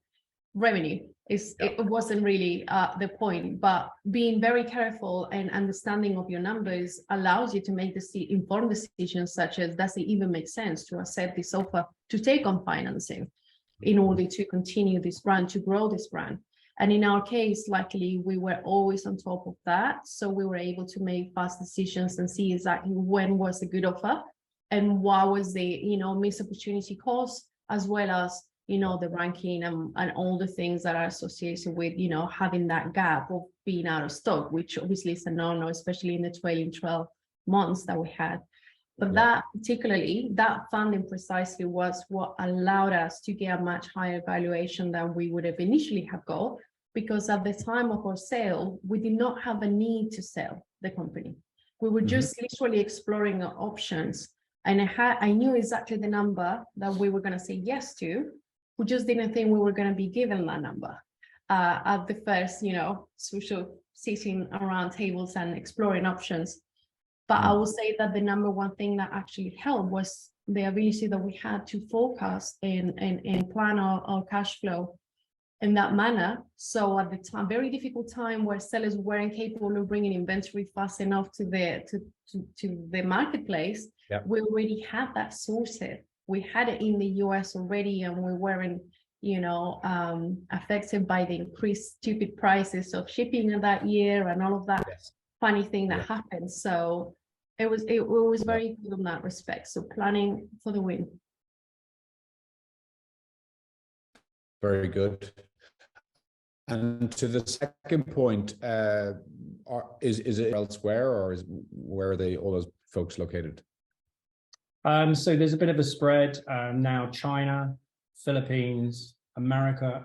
revenue. It wasn't really the point, but being very careful and understanding of your numbers allows you to make informed decisions such as, does it even make sense to accept this offer to take on financing in order to continue this brand, to grow this brand? And in our case, luckily, we were always on top of that. So we were able to make fast decisions and see exactly when was a good offer and what was the, you know, missed opportunity cost, as well as, you know, the ranking and all the things that are associated with, you know, having that gap of being out of stock, which obviously is a no-no, especially in the trailing 12 months that we had. But that particularly, that funding precisely was what allowed us to get a much higher valuation than we would have initially have got, because at the time of our sale, we did not have a need to sell the company. We were just literally exploring our options. And I knew exactly the number that we were going to say yes to. We just didn't think we were going to be given that number at the first, you know, social sitting around tables and exploring options. But I will say that the number one thing that actually helped was the ability that we had to forecast and plan our cash flow in that manner. So at the time, very difficult time where sellers weren't capable of bringing inventory fast enough to the marketplace, we already had that sorted. We had it in the US already, and we weren't, you know, affected by the increased stupid prices of shipping in that year and all of that funny thing that happened. So it was very good in that respect. So planning for the win. Very good. And to the second point, is it elsewhere, or where are they, all those folks, located? So there's a bit of a spread now. China, Philippines, America,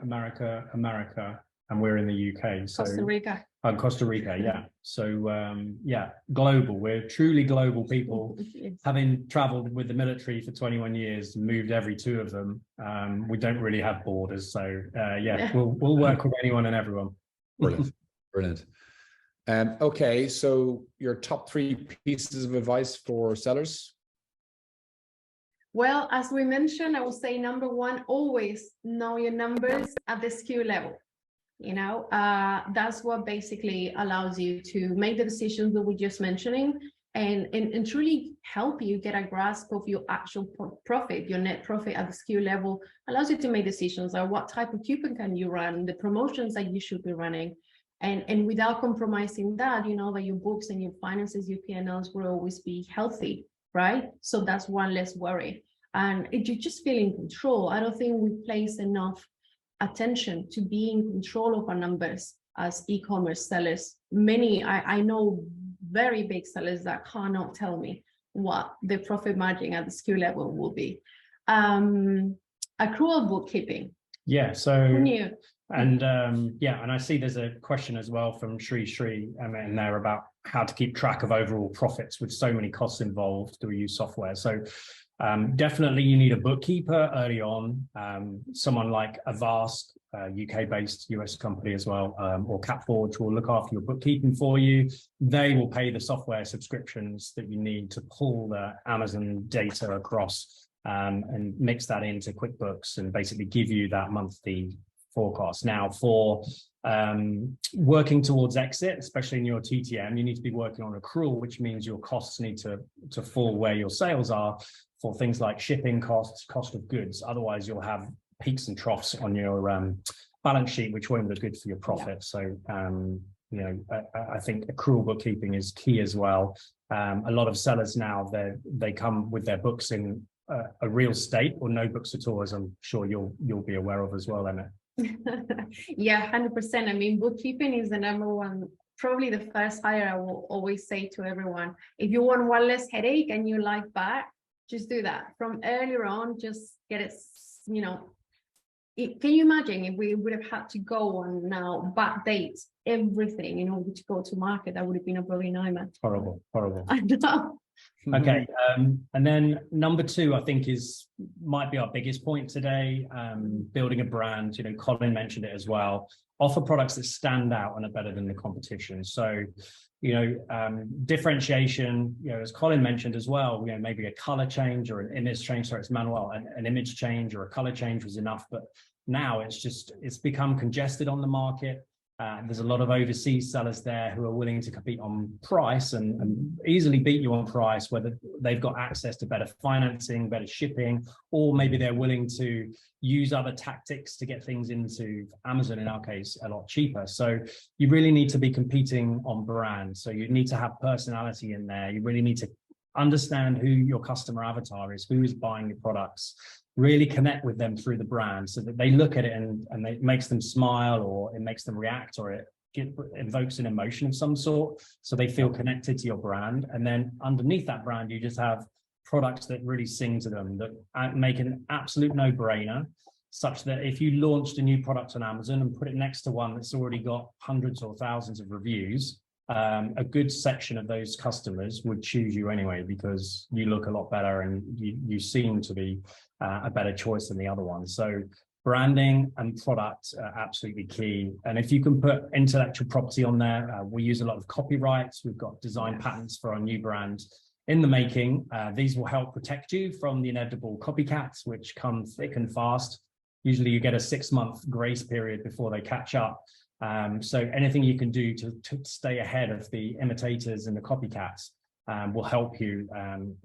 and we're in the UK. So Costa Rica. Costa Rica, yeah. So global. We're truly global people. Having traveled with the military for 21 years, moved every 2 of them. We don't really have borders. So we'll work with anyone and everyone. Brilliant. Okay, so your top 3 pieces of advice for sellers? Well, as we mentioned, I will say number 1, always know your numbers at the SKU level. You know, that's what basically allows you to make the decisions that we're just mentioning and truly help you get a grasp of your actual profit, your net profit at the SKU level. Allows you to make decisions on what type of coupon can you run, the promotions that you should be running. And without compromising that, you know, that your books and your finances, your P&Ls will always be healthy. Right? So that's one less worry. And you just feel in control. I don't think we place enough attention to being in control of our numbers as e-commerce sellers. Many, I know very big sellers that cannot tell me what the profit margin at the SKU level will be. Accrual bookkeeping. Yeah, so and I see there's a question as well from Sri Emmett in there about how to keep track of overall profits with so many costs involved. Do we use software? So definitely you need a bookkeeper early on, someone like Avast, UK-based US company as well, or CapForge will look after your bookkeeping for you. They will pay the software subscriptions that you need to pull the Amazon data across and mix that into QuickBooks and basically give you that monthly forecast. Now, for working towards exit, especially in your TTM, you need to be working on accrual, which means your costs need to fall where your sales are for things like shipping costs, cost of goods. Otherwise, you'll have peaks and troughs on your balance sheet, which won't look good for your profit. So, you know, I think accrual bookkeeping is key as well. A lot of sellers now, they come with their books in a real state or no books at all, as I'm sure you'll be aware of as well, Emmett. Yeah, 100%. I mean, bookkeeping is the number one, probably the first hire I will always say to everyone. If you want one less headache and your life back, just do that from earlier on. Just get it, you know. Can you imagine if we would have had to go on now backdate everything in order to go to market? That would have been a bloody nightmare. Horrible. I know. Okay, and then number 2, I think might be our biggest point today. Building a brand. You know, Colin mentioned it as well. Offer products that stand out and are better than the competition. So, you know, differentiation. You know, as Colin mentioned as well. You know, maybe a color change or an image change. Sorry, it's Manuel. An image change or a color change was enough, but now it's become congested on the market. There's a lot of overseas sellers there who are willing to compete on price and easily beat you on price, whether they've got access to better financing, better shipping, or maybe they're willing to use other tactics to get things into Amazon, in our case, a lot cheaper. So you really need to be competing on brand. So you need to have personality in there. You really need to understand who your customer avatar is, who is buying your products. Really connect with them through the brand so that they look at it and it makes them smile, or it makes them react, or it invokes an emotion of some sort, so they feel connected to your brand. And then underneath that brand, you just have products that really sing to them, that make an absolute no-brainer, such that if you launched a new product on Amazon and put it next to one that's already got hundreds or thousands of reviews, a good section of those customers would choose you anyway, because you look a lot better and you seem to be a better choice than the other one. So branding and product are absolutely key. And if you can put intellectual property on there, we use a lot of copyrights. We've got design patents for our new brand in the making. These will help protect you from the inevitable copycats, which come thick and fast. Usually you get a 6-month grace period before they catch up. So anything you can do to stay ahead of the imitators and the copycats will help you,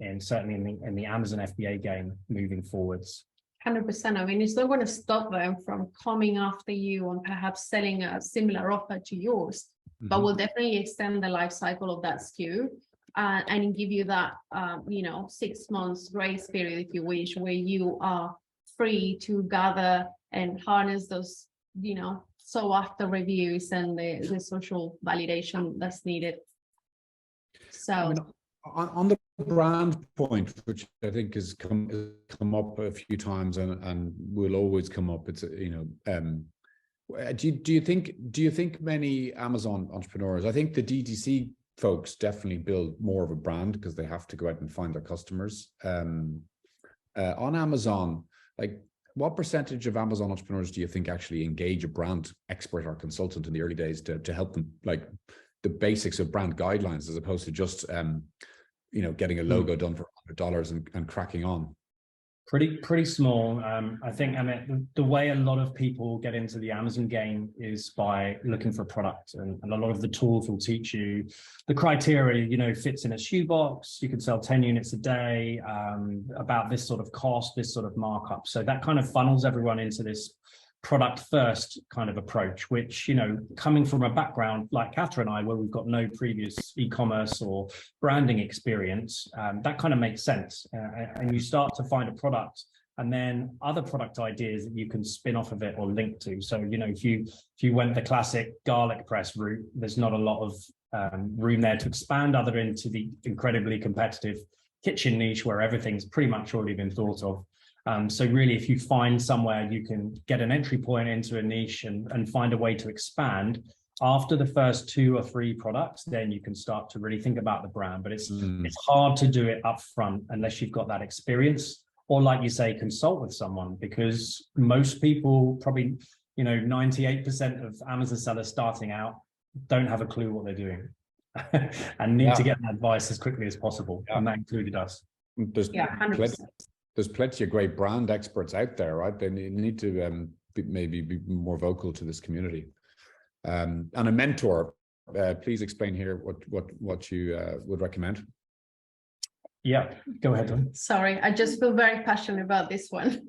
and certainly in the Amazon FBA game moving forwards. 100%. I mean, it's not going to stop them from coming after you and perhaps selling a similar offer to yours, but will definitely extend the life cycle of that SKU and give you that, you know, 6 months grace period, if you wish, where you are free to gather and harness those, you know, so after reviews and the social validation that's needed. So I mean, on the brand point, which I think has come up a few times and will always come up, it's, you know, do you think many Amazon entrepreneurs, I think the DTC folks definitely build more of a brand because they have to go out and find their customers. On Amazon, like, what percentage of Amazon entrepreneurs do you think actually engage a brand expert or consultant in the early days to help them, like the basics of brand guidelines, as opposed to just, you know, getting a logo done for $100 and cracking on? Pretty small. I think, Emmett, the way a lot of people get into the Amazon game is by looking for a product, and a lot of the tools will teach you the criteria, you know, fits in a shoebox, you can sell 10 units a day, about this sort of cost, this sort of markup. So that kind of funnels everyone into this product first kind of approach, which, you know, coming from a background like Katherine and I, where we've got no previous e-commerce or branding experience, that kind of makes sense. And you start to find a product and then other product ideas that you can spin off of it or link to. So, you know, if you went the classic garlic press route, there's not a lot of room there to expand other into the incredibly competitive kitchen niche where everything's pretty much already been thought of. So really, if you find somewhere you can get an entry point into a niche and find a way to expand, after the first 2 or 3 products, then you can start to really think about the brand. But it's hard to do it up front unless you've got that experience, or, like you say, consult with someone, because most people, probably, you know, 98% of Amazon sellers starting out don't have a clue what they're doing and need to get that advice as quickly as possible. And that included us. There's 100%. There's plenty of great brand experts out there, right? They need to maybe be more vocal to this community. And a mentor, please explain here what you would recommend. Yeah, go ahead, Tom. Sorry, I just feel very passionate about this one.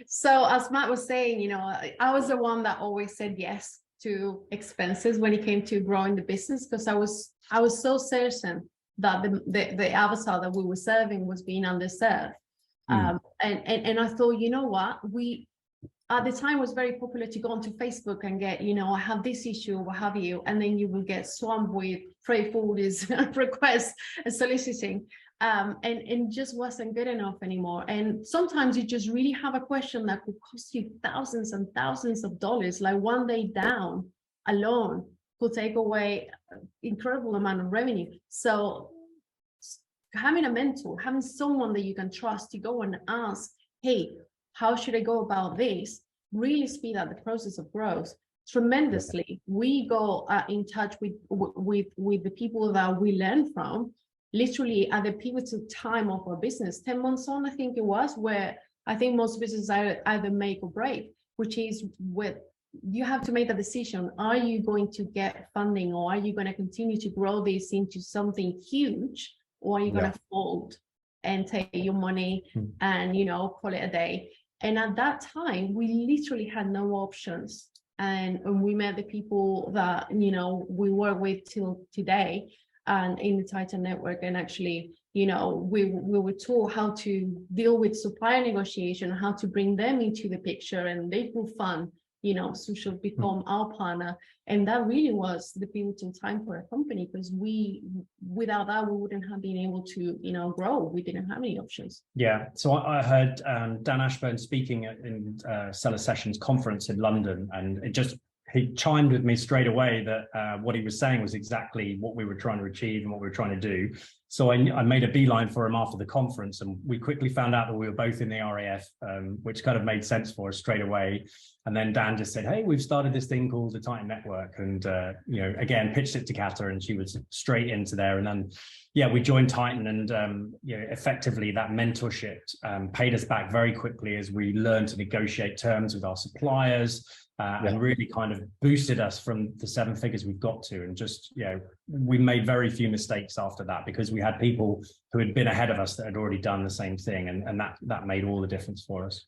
So as Matt was saying, you know, I was the one that always said yes to expenses when it came to growing the business, because I was so certain that the avatar that we were serving was being underserved. And I thought, you know what, at the time was very popular to go onto Facebook and get, you know, I have this issue, what have you, and then you will get swamped with freight forwarders requests and soliciting, and just wasn't good enough anymore. And sometimes you just really have a question that could cost you thousands and thousands of dollars, like one day down alone could take away an incredible amount of revenue. So having a mentor, having someone that you can trust to go and ask, hey, how should I go about this? Really speed up the process of growth tremendously. We go in touch with the people that we learn from, literally at the pivotal time of our business, 10 months on, I think it was, where I think most businesses either make or break, which is where you have to make a decision. Are you going to get funding, or are you going to continue to grow this into something huge, or are you going to fold and take your money and, you know, call it a day? And at that time, we literally had no options. And we met the people that, you know, we work with till today and in the Titan network. And actually, you know, we were taught how to deal with supplier negotiation, how to bring them into the picture, and they will fund, you know, social become our partner. And that really was the pivotal time for our company, because without that, we wouldn't have been able to, you know, grow. We didn't have any options. Yeah, so I heard Dan Ashburn speaking in Seller Sessions conference in London, and he chimed with me straight away that what he was saying was exactly what we were trying to achieve and what we were trying to do. So I made a beeline for him after the conference, and we quickly found out that we were both in the RAF, which kind of made sense for us straight away. And then Dan just said, hey, we've started this thing called the Titan Network. And, you know, again, pitched it to Katherine, and she was straight into there. And then, yeah, we joined Titan, and, you know, effectively that mentorship paid us back very quickly as we learned to negotiate terms with our suppliers. And really kind of boosted us from the 7 figures we've got to. And just, you know, we made very few mistakes after that, because we had people who had been ahead of us that had already done the same thing. And that made all the difference for us.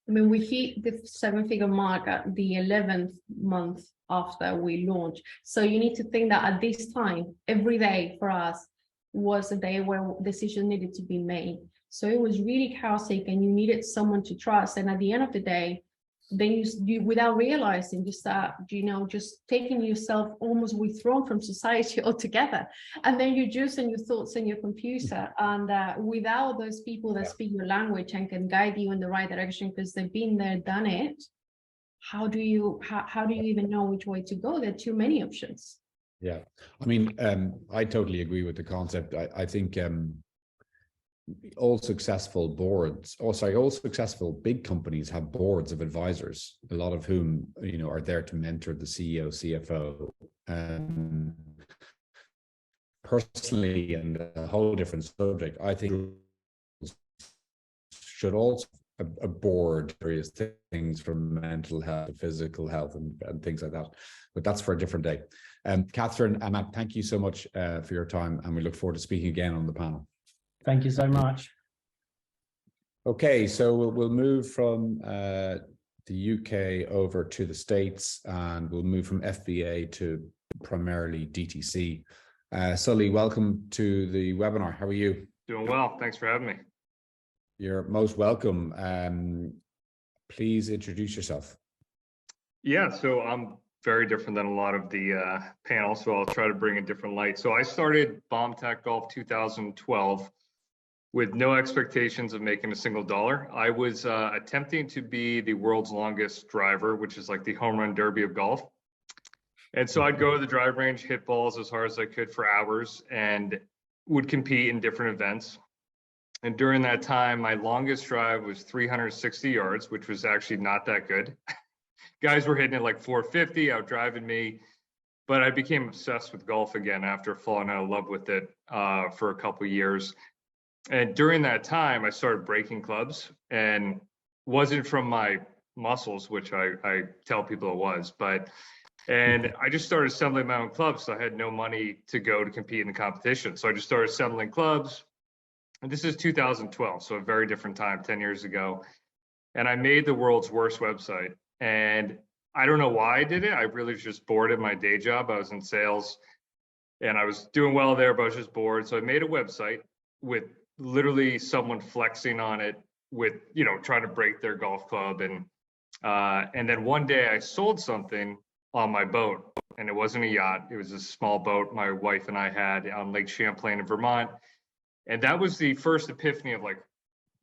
I mean, we hit the 7-figure mark at the 11th month after we launched. So you need to think that at this time, every day for us was a day where decisions needed to be made. So it was really chaotic, and you needed someone to trust. And at the end of the day, then you without realizing, you start, you know, just taking yourself almost withdrawn from society altogether, and then you just in your thoughts and your computer, and without those people that speak your language and can guide you in the right direction because they've been there, done it, how do you even know which way to go? There are too many options. Yeah, I mean, I totally agree with the concept. I think all successful big companies have boards of advisors, a lot of whom, you know, are there to mentor the CEO, CFO. Personally, and a whole different subject, I think should also a board various things from mental health to physical health and things like that. But that's for a different day. Katherine, Emmett, thank you so much for your time, and we look forward to speaking again on the panel. Thank you so much. Okay, so we'll move from the UK over to the States, and we'll move from FBA to primarily DTC. Sully, welcome to the webinar. How are you? Doing well. Thanks for having me. You're most welcome. Please introduce yourself. Yeah, so I'm very different than a lot of the panel, so I'll try to bring a different light. So I started Bombtech Golf 2012 with no expectations of making a single dollar. I was attempting to be the world's longest driver, which is like the home run derby of golf. And so I'd go to the drive range, hit balls as hard as I could for hours, and would compete in different events. And during that time, my longest drive was 360 yards, which was actually not that good. Guys were hitting it like 450, out driving me. But I became obsessed with golf again after falling out of love with it for a couple of years. And during that time, I started breaking clubs, and wasn't from my muscles, which I tell people it was, and I just started assembling my own clubs. So I had no money to go to compete in the competition. So I just started assembling clubs. And this is 2012, so a very different time, 10 years ago. And I made the world's worst website. And I don't know why I did it. I really was just bored at my day job. I was in sales and I was doing well there, but I was just bored. So I made a website with literally someone flexing on it with, you know, trying to break their golf club. And then one day I sold something on my boat, and it wasn't a yacht. It was a small boat my wife and I had on Lake Champlain in Vermont. And that was the first epiphany of like,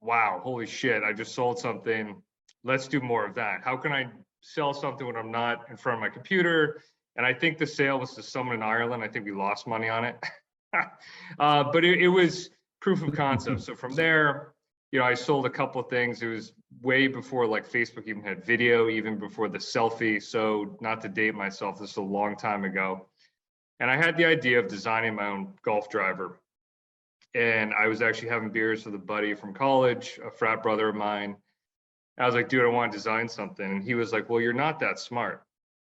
wow, holy shit, I just sold something. Let's do more of that. How can I sell something when I'm not in front of my computer? And I think the sale was to someone in Ireland. I think we lost money on it. But it was proof of concept. So from there, you know, I sold a couple of things. It was way before like Facebook even had video, even before the selfie. So not to date myself, this is a long time ago. And I had the idea of designing my own golf driver. And I was actually having beers with a buddy from college, a frat brother of mine. I was like, dude, I want to design something. And he was like, well, you're not that smart.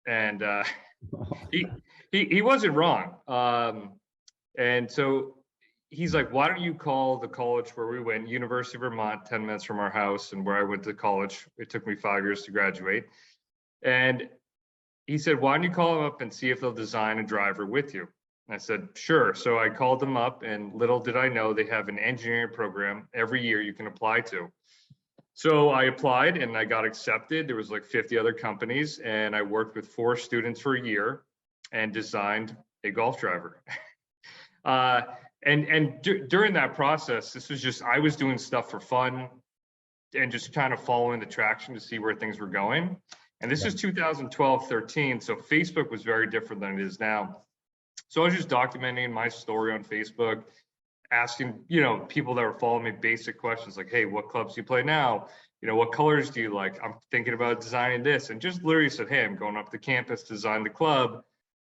And he wasn't wrong. And so he's like, why don't you call the college where we went, University of Vermont, 10 minutes from our house, and where I went to college. It took me 5 years to graduate. And he said, why don't you call them up and see if they'll design a driver with you? And I said, sure. So I called them up, and little did I know they have an engineering program every year you can apply to. So I applied and I got accepted. There was like 50 other companies, and I worked with 4 students for a year and designed a golf driver. During that process, this was just, I was doing stuff for fun and just kind of following the traction to see where things were going. And this is 2012, 13. So Facebook was very different than it is now. So I was just documenting my story on Facebook, asking, you know, people that were following me basic questions like, hey, what clubs do you play now? You know, what colors do you like? I'm thinking about designing this. And just literally said, hey, I'm going up to campus to design the club.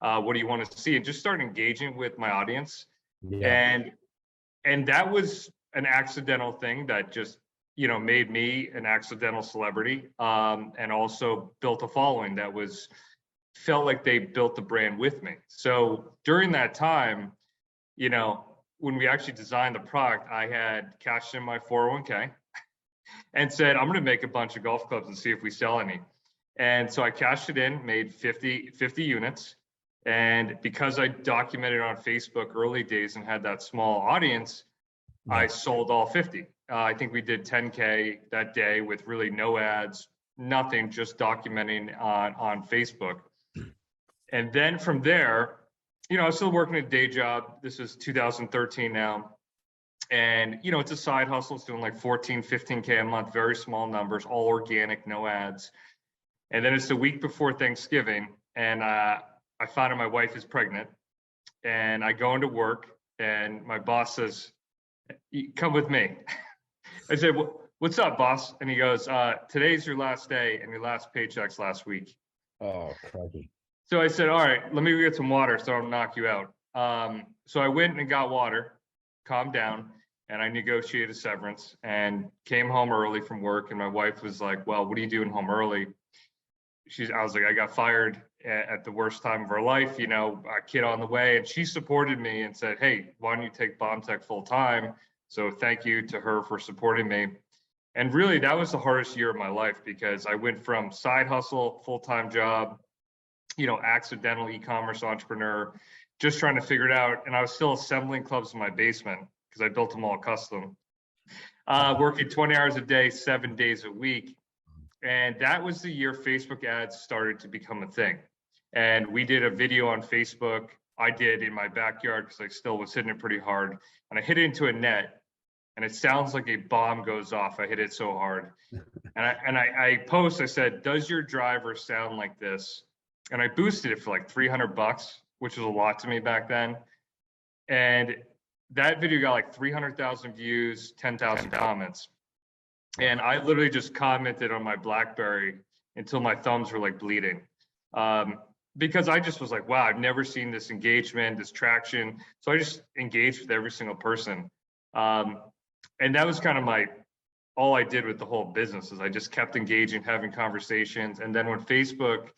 What do you want to see? And just start engaging with my audience. Yeah. And that was an accidental thing that just, you know, made me an accidental celebrity, and also built a following that felt like they built the brand with me. So during that time, you know, when we actually designed the product, I had cashed in my 401k and said, I'm going to make a bunch of golf clubs and see if we sell any. And so I cashed it in, made 50 units. And because I documented on Facebook early days and had that small audience, I sold all 50. I think we did 10K that day with really no ads, nothing, just documenting on Facebook. And then from there, you know, I was still working a day job. This is 2013 now. And, you know, it's a side hustle. It's doing like 14, 15K a month, very small numbers, all organic, no ads. And then it's the week before Thanksgiving. And I find out my wife is pregnant. And I go into work and my boss says, come with me. I said, what's up, boss? And he goes, today's your last day and your last paycheck's last week. Oh, crikey. So I said, all right, let me get some water so I don't knock you out. So I went and got water, calmed down, and I negotiated severance and came home early from work. And my wife was like, well, what are you doing home early? I was like, I got fired at the worst time of our life, you know, a kid on the way. And she supported me and said, hey, why don't you take Bombtech full time? So thank you to her for supporting me. And really, that was the hardest year of my life because I went from side hustle, full-time job, you know, accidental e-commerce entrepreneur, just trying to figure it out. And I was still assembling clubs in my basement because I built them all custom, working 20 hours a day, 7 days a week. And that was the year Facebook ads started to become a thing. And we did a video on Facebook. I did in my backyard because I still was hitting it pretty hard. And I hit it into a net and it sounds like a bomb goes off. I hit it so hard. And I post, I said, does your driver sound like this? And I boosted it for like $300, which was a lot to me back then. And that video got like 300,000 views, 10,000 comments. And I literally just commented on my BlackBerry until my thumbs were like bleeding. Because I just was like, wow, I've never seen this engagement, this traction. So I just engaged with every single person. And that was kind of my all I did with the whole business is I just kept engaging, having conversations. And then when Facebook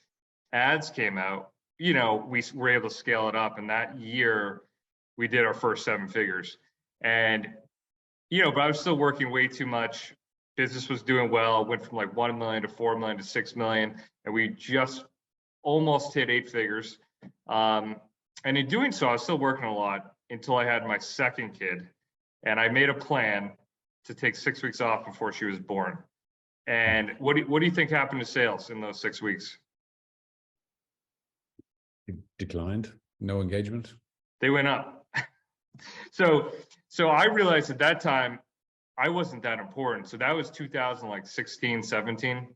ads came out, you know, we were able to scale it up. And that year we did our first 7 figures. And, you know, but I was still working way too much. Business was doing well, went from like 1 million to 4 million to 6 million. And we just almost hit 8 figures. And in doing so, I was still working a lot until I had my second kid. And I made a plan to take 6 weeks off before she was born. And what do you think happened to sales in those 6 weeks? Declined, no engagement. They went up. So I realized at that time I wasn't that important. So that was 2016, 17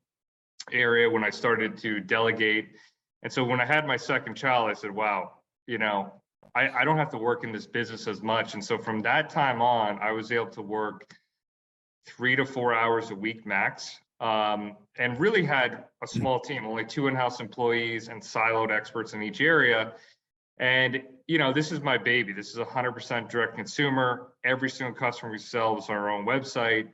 area when I started to delegate. And so when I had my second child, I said, wow, you know, I don't have to work in this business as much. And so from that time on, I was able to work 3 to 4 hours a week max, and really had a small team, only 2 in-house employees and siloed experts in each area. And, you know, this is my baby. This is 100% direct consumer. Every single customer we sell is on our own website,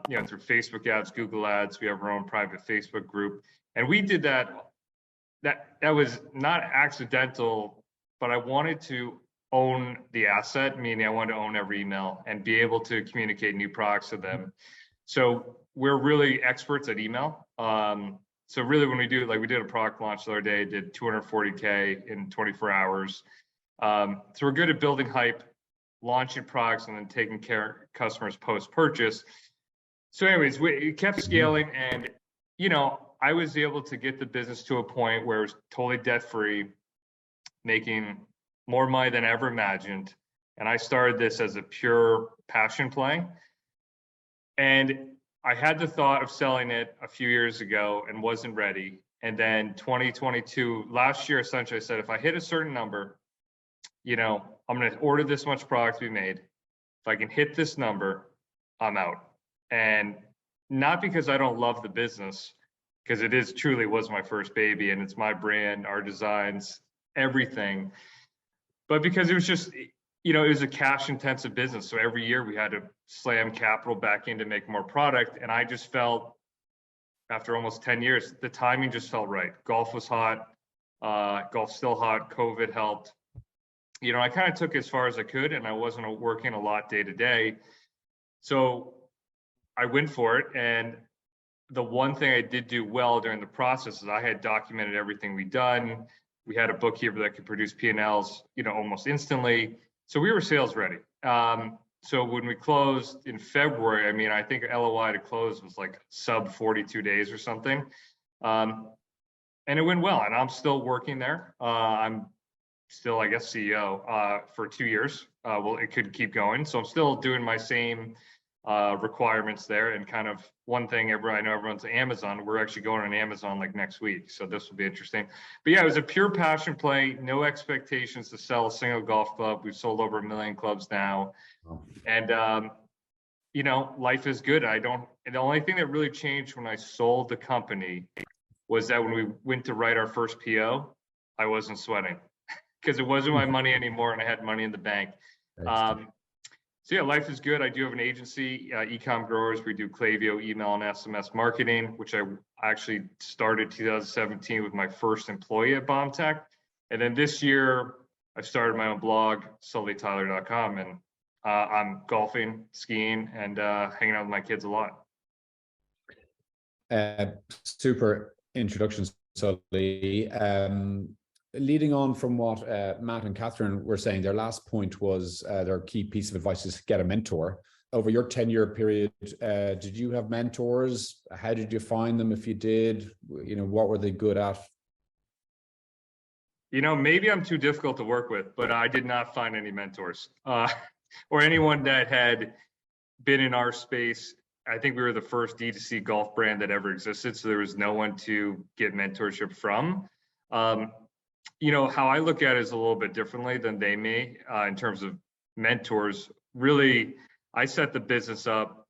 you know, through Facebook ads, Google ads. We have our own private Facebook group. And we did that. That was not accidental, but I wanted to own the asset, meaning I wanted to own every email and be able to communicate new products to them. So we're really experts at email. So really when we do, like we did a product launch the other day, did 240K in 24 hours. So we're good at building hype, launching products, and then taking care of customers post-purchase. So anyways, we kept scaling, and, you know, I was able to get the business to a point where it was totally debt-free, making more money than I ever imagined. And I started this as a pure passion play. And I had the thought of selling it a few years ago and wasn't ready. And then 2022, last year, essentially, I said, if I hit a certain number, you know, I'm going to order this much product to be made. If I can hit this number, I'm out. And not because I don't love the business, because it is truly was my first baby and it's my brand, our designs, everything. But because it was just, you know, it was a cash intensive business. So every year we had to slam capital back in to make more product. And I just felt after almost 10 years, the timing just felt right. Golf was hot, golf's still hot, COVID helped. You know, I kind of took it as far as I could, and I wasn't working a lot day to day. So I went for it. And the one thing I did do well during the process is I had documented everything we'd done. We had a bookkeeper that could produce P&Ls, you know, almost instantly. So we were sales ready. So when we closed in February, I mean, I think LOI to close was like sub 42 days or something. And it went well, and I'm still working there. I'm still, I guess, CEO for 2 years. Well, it could keep going. So I'm still doing my same requirements there. And kind of one thing, I know everyone's Amazon. We're actually going on Amazon like next week. So this will be interesting. But yeah, it was a pure passion play, no expectations to sell a single golf club. We've sold over 1 million clubs now. And, you know, life is good. And the only thing that really changed when I sold the company was that when we went to write our first PO, I wasn't sweating because it wasn't my money anymore and I had money in the bank. So yeah, life is good. I do have an agency, Ecom Growers. We do Klaviyo email and SMS marketing, which I actually started 2017 with my first employee at Bombtech. And then this year, I've started my own blog, sullytyler.com, and I'm golfing, skiing, and hanging out with my kids a lot. Super introduction, Sully. Leading on from what Matt and Katherine were saying, their last point was their key piece of advice is get a mentor. Over your 10-year period, did you have mentors? How did you find them? If you did, you know, what were they good at? You know, maybe I'm too difficult to work with, but I did not find any mentors or anyone that had been in our space. I think we were the first D2C golf brand that ever existed, so there was no one to get mentorship from. You know, how I look at it is a little bit differently than they may in terms of mentors. Really, I set the business up,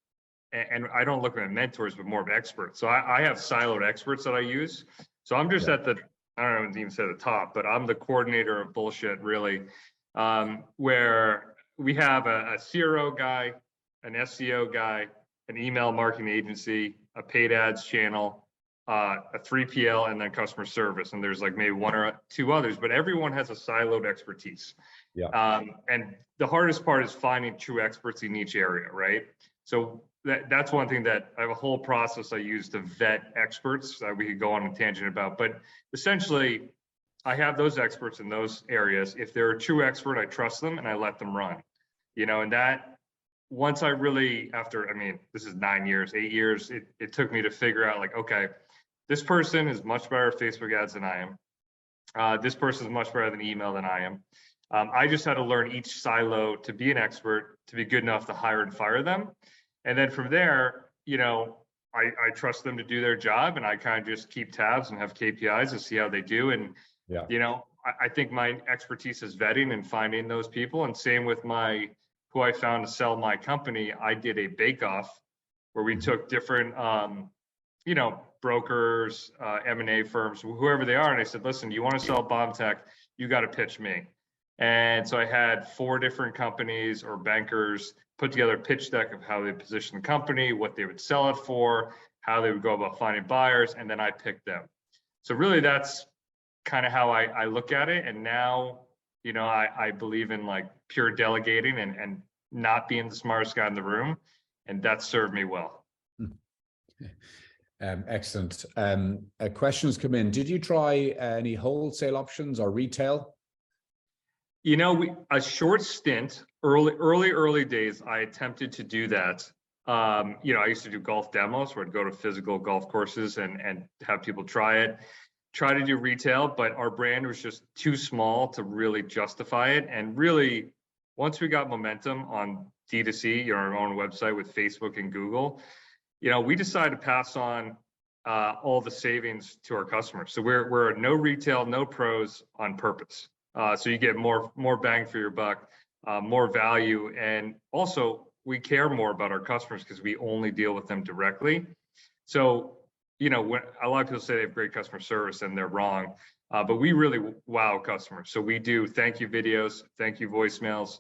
and I don't look at mentors, but more of experts. So I have siloed experts that I use. So I'm just at the, I don't know if I even say the top, but I'm the coordinator of bullshit, really, where we have a CRO guy, an SEO guy, an email marketing agency, a paid ads channel, a 3PL, and then customer service. And there's like maybe one or two others, but everyone has a siloed expertise. Yeah. And the hardest part is finding true experts in each area, right? So that's one thing that I have a whole process I use to vet experts that we could go on a tangent about. But essentially, I have those experts in those areas. If they're a true expert, I trust them and I let them run. And that once I really, after, I mean, this is 9 years, 8 years, it took me to figure out like, okay, this person is much better at Facebook ads than I am. This person is much better than email than I am. I just had to learn each silo to be an expert, to be good enough to hire and fire them. And then from there, I trust them to do their job, and I kind of just keep tabs and have KPIs to see how they do. And, I think my expertise is vetting and finding those people. And same with who I found to sell my company. I did a bake-off where we took different, brokers, M&A firms, whoever they are. And I said, listen, you want to sell Bombtech, you got to pitch me. And so I had 4 different companies or bankers put together a pitch deck of how they position the company, what they would sell it for, how they would go about finding buyers, and then I picked them. So really that's kind of how I look at it. And now, I believe in like pure delegating and not being the smartest guy in the room. And that served me well. Excellent. Questions come in. Did you try any wholesale options or retail? A short stint, early days, I attempted to do that. I used to do golf demos where I'd go to physical golf courses and have people try to do retail, but our brand was just too small to really justify it. And really, once we got momentum on D2C, our own website with Facebook and Google, we decided to pass on all the savings to our customers. So we're a no retail, no pros on purpose. So you get more bang for your buck, more value. And also we care more about our customers because we only deal with them directly. So, when a lot of people say they have great customer service and they're wrong, but we really wow customers. So we do thank you videos, thank you voicemails,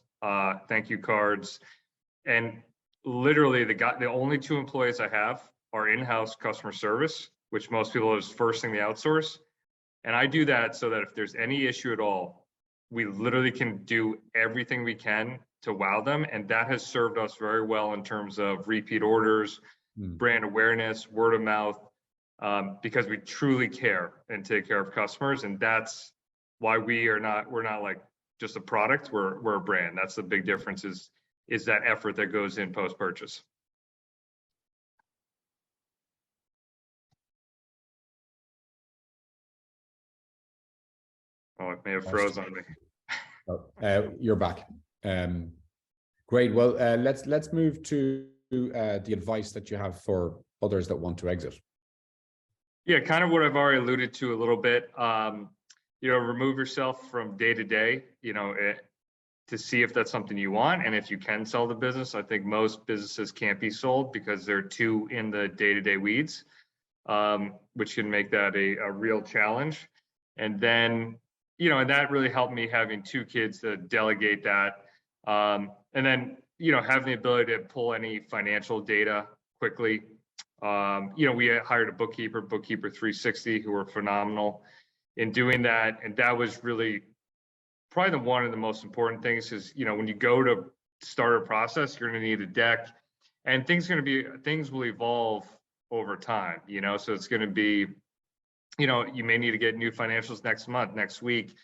thank you cards. And literally the only 2 employees I have are in-house customer service, which most people is first thing they outsource. And I do that so that if there's any issue at all, we literally can do everything we can to wow them. And that has served us very well in terms of repeat orders, brand awareness, word of mouth, because we truly care and take care of customers. And that's why we're not like just a product, we're a brand. That's the big difference is that effort that goes in post-purchase. Oh, it may have froze on me. You're back. Great. Well, let's move to the advice that you have for others that want to exit. Yeah, kind of what I've already alluded to a little bit. Remove yourself from day to day, to see if that's something you want. And if you can sell the business, I think most businesses can't be sold because they're too in the day-to-day weeds, which can make that a real challenge. And then, and that really helped me having 2 kids to delegate that. And then, having the ability to pull any financial data quickly. We hired a bookkeeper 360, who were phenomenal in doing that. And that was really probably one of the most important things is, when you go to start a process, you're going to need a deck, and things will evolve over time, so it's going to be, you may need to get new financials next month, next week.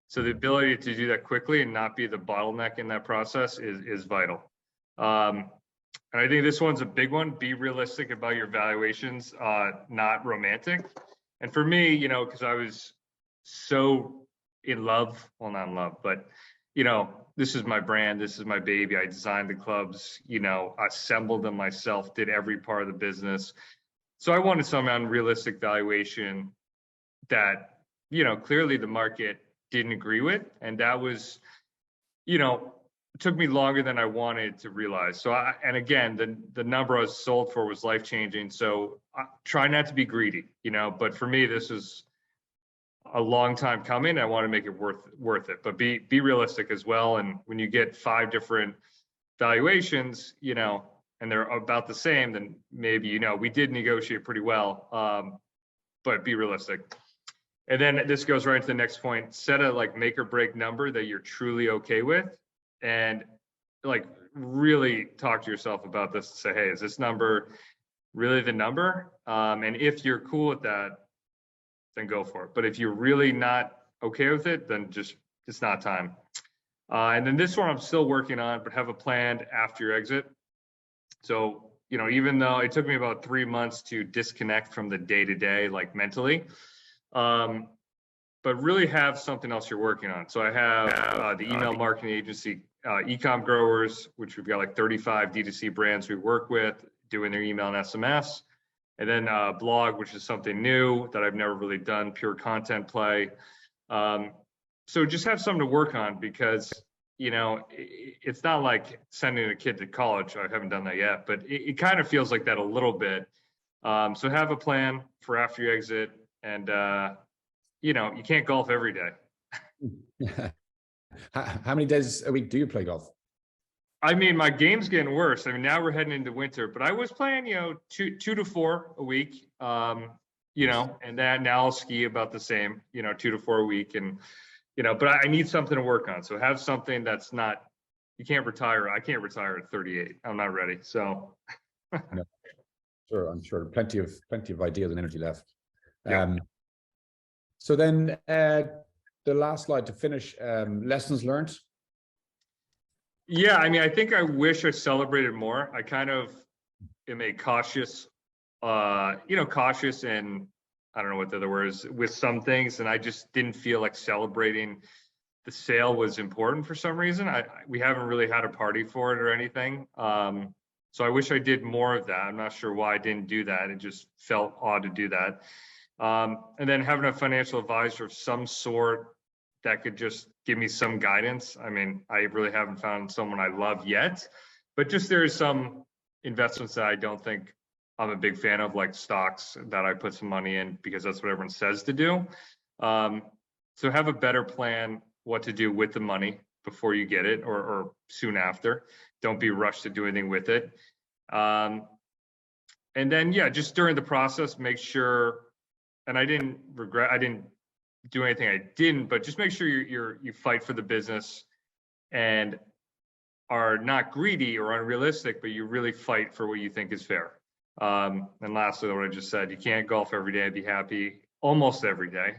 So the ability to do that quickly and not be the bottleneck in that process is vital. And I think this one's a big one. Be realistic about your valuations, not romantic. And for me, because I was so in love, well, not in love, but, this is my brand, this is my baby. I designed the clubs, assembled them myself, did every part of the business. So I wanted some unrealistic valuation that, clearly the market didn't agree with. And that was, it took me longer than I wanted to realize. So, and again, the number I was sold for was life-changing. So I try not to be greedy, but for me, this is a long time coming. I want to make it worth it, but be realistic as well. And when you get 5 different valuations, and and they're about the same, then maybe, you know, we did negotiate pretty well, but be realistic. And then this goes right into the next point, set a like make or break number that you're truly okay with, and like really talk to yourself about this and say, hey, is this number really the number? And if you're cool with that, then go for it. But if you're really not okay with it, then just, it's not time. And then this one I'm still working on, but have a plan after your exit. So, you know, even though it took me about 3 months to disconnect from the day-to-day, like mentally, but really have something else you're working on. So I have the email marketing agency, eCom Growers, which we've got like 35 D2C brands we work with, doing their email and SMS. And then blog, which is something new that I've never really done, pure content play. So just have something to work on, because, you know, it's not like sending a kid to college. I haven't done that yet, but it kind of feels like that a little bit. So have a plan for after you exit, and you know, you can't golf every day. How many days a week do you play golf? I mean, my game's getting worse. I mean, now we're heading into winter, but I was playing, you know, two to four a week, you know, and then now I'll ski about the same, you know, 2 to 4 a week. And, you know, but I need something to work on. So have something that's not, you can't retire. I can't retire at 38. I'm not ready. So. No. Sure, I'm sure plenty of ideas and energy left. Yeah. So then the last slide to finish, lessons learned. Yeah, I mean, I think I wish I celebrated more. I kind of am a cautious, you know, cautious, and I don't know what the other word is with some things, and I just didn't feel like celebrating the sale was important for some reason. We haven't really had a party for it or anything. So I wish I did more of that. I'm not sure why I didn't do that. It just felt odd to do that. And then having a financial advisor of some sort that could just give me some guidance. I mean, I really haven't found someone I love yet, but just there's some investments that I don't think I'm a big fan of, like stocks that I put some money in because that's what everyone says to do. So have a better plan what to do with the money before you get it, or soon after. Don't be rushed to do anything with it. And then, yeah, just during the process, make sure, and I didn't do anything I didn't, but just make sure you fight for the business and are not greedy or unrealistic, but you really fight for what you think is fair. And lastly, what I just said, you can't golf every day and be happy almost every day.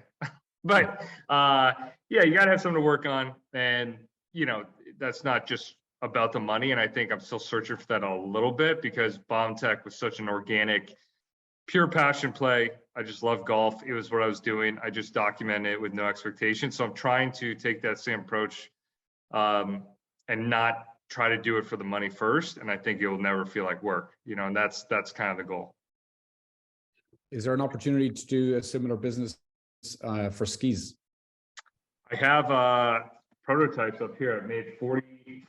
But yeah, you gotta have something to work on. And, you know, that's not just about the money. And I think I'm still searching for that a little bit, because Bombtech was such an organic, pure passion play. I just love golf. It was what I was doing. I just documented it with no expectation. So I'm trying to take that same approach and not try to do it for the money first. And I think it will never feel like work, you know, and that's kind of the goal. Is there an opportunity to do a similar business for skis? I have prototypes up here. I made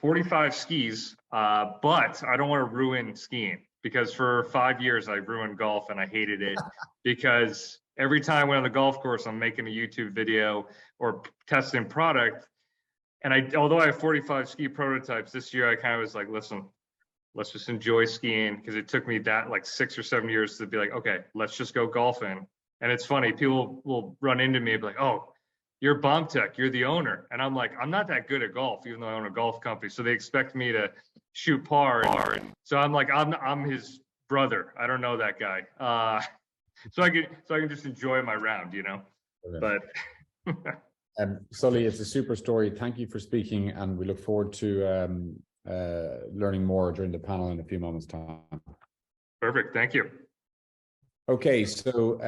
45 skis, but I don't want to ruin skiing, because for 5 years I ruined golf and I hated it because every time I went on the golf course, I'm making a YouTube video or testing product. And although I have 45 ski prototypes this year, I kind of was like, listen, let's just enjoy skiing, because it took me that like 6 or 7 years to be like, okay, let's just go golfing. And it's funny, people will run into me and be like, oh, you're Bombtech, you're the owner. And I'm like, I'm not that good at golf, even though I own a golf company. So they expect me to shoot par. So I'm like, I'm his brother. I don't know that guy. So I can just enjoy my round, you know. Okay. But Sully, it's a super story. Thank you for speaking, and we look forward to learning more during the panel in a few moments' time. Perfect. Thank you. Okay, so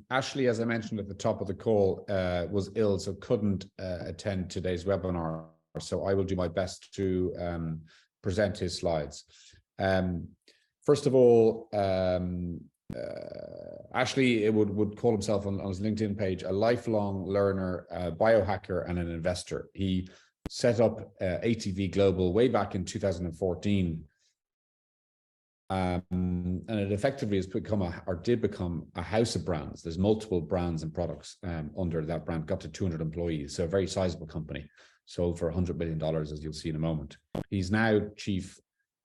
Ashley, as I mentioned at the top of the call, was ill, so couldn't attend today's webinar. So I will do my best to present his slides. First of all, Ashley would call himself on his LinkedIn page a lifelong learner, a biohacker, and an investor. He set up ATV Global way back in 2014. And it effectively has did become a house of brands. There's multiple brands and products under that brand, got to 200 employees. So a very sizable company, sold for $100 million, as you'll see in a moment. He's now chief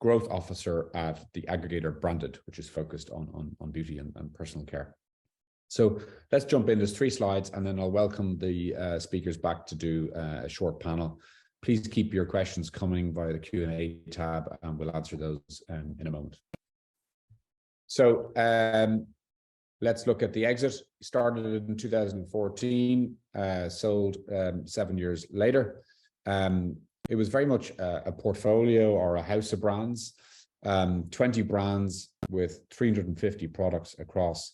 growth officer at the aggregator Branded, which is focused on beauty and personal care. So let's jump in. There's 3 slides, and then I'll welcome the speakers back to do a short panel. Please keep your questions coming via the Q&A tab, and we'll answer those in a moment. So let's look at the exit. Started in 2014, sold 7 years later. It was very much a portfolio or a house of brands, 20 brands with 350 products across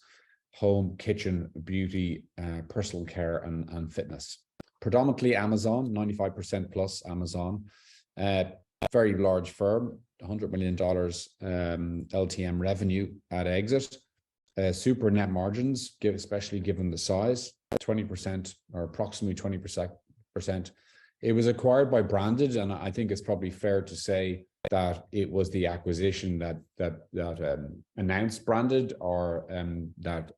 home, kitchen, beauty, personal care, and fitness. Predominantly Amazon, 95% plus Amazon. Very large firm, $100 million LTM revenue at exit. Super net margins, especially given the size, 20% or approximately 20%. It was acquired by Branded, and I think it's probably fair to say that it was the acquisition that announced Branded, or that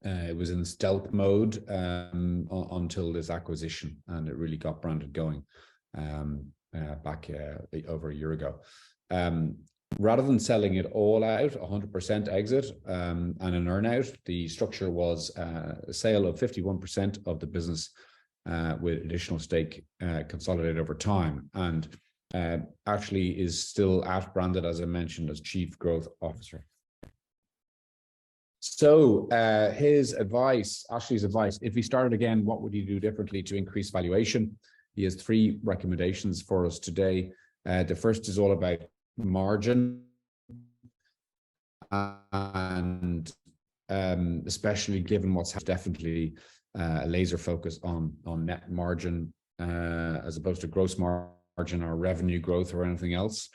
it was in stealth mode until this acquisition, and it really got Branded going back over a year ago. Rather than selling it all out, 100% exit and an earn-out, the structure was a sale of 51% of the business with additional stake consolidated over time, and actually is still at Branded, as I mentioned, as Chief Growth Officer. So Ashley's advice, if he started again, what would he do differently to increase valuation? He has 3 recommendations for us today. The first is all about margin, and especially given what's definitely a laser focus on net margin as opposed to gross margin or revenue growth or anything else.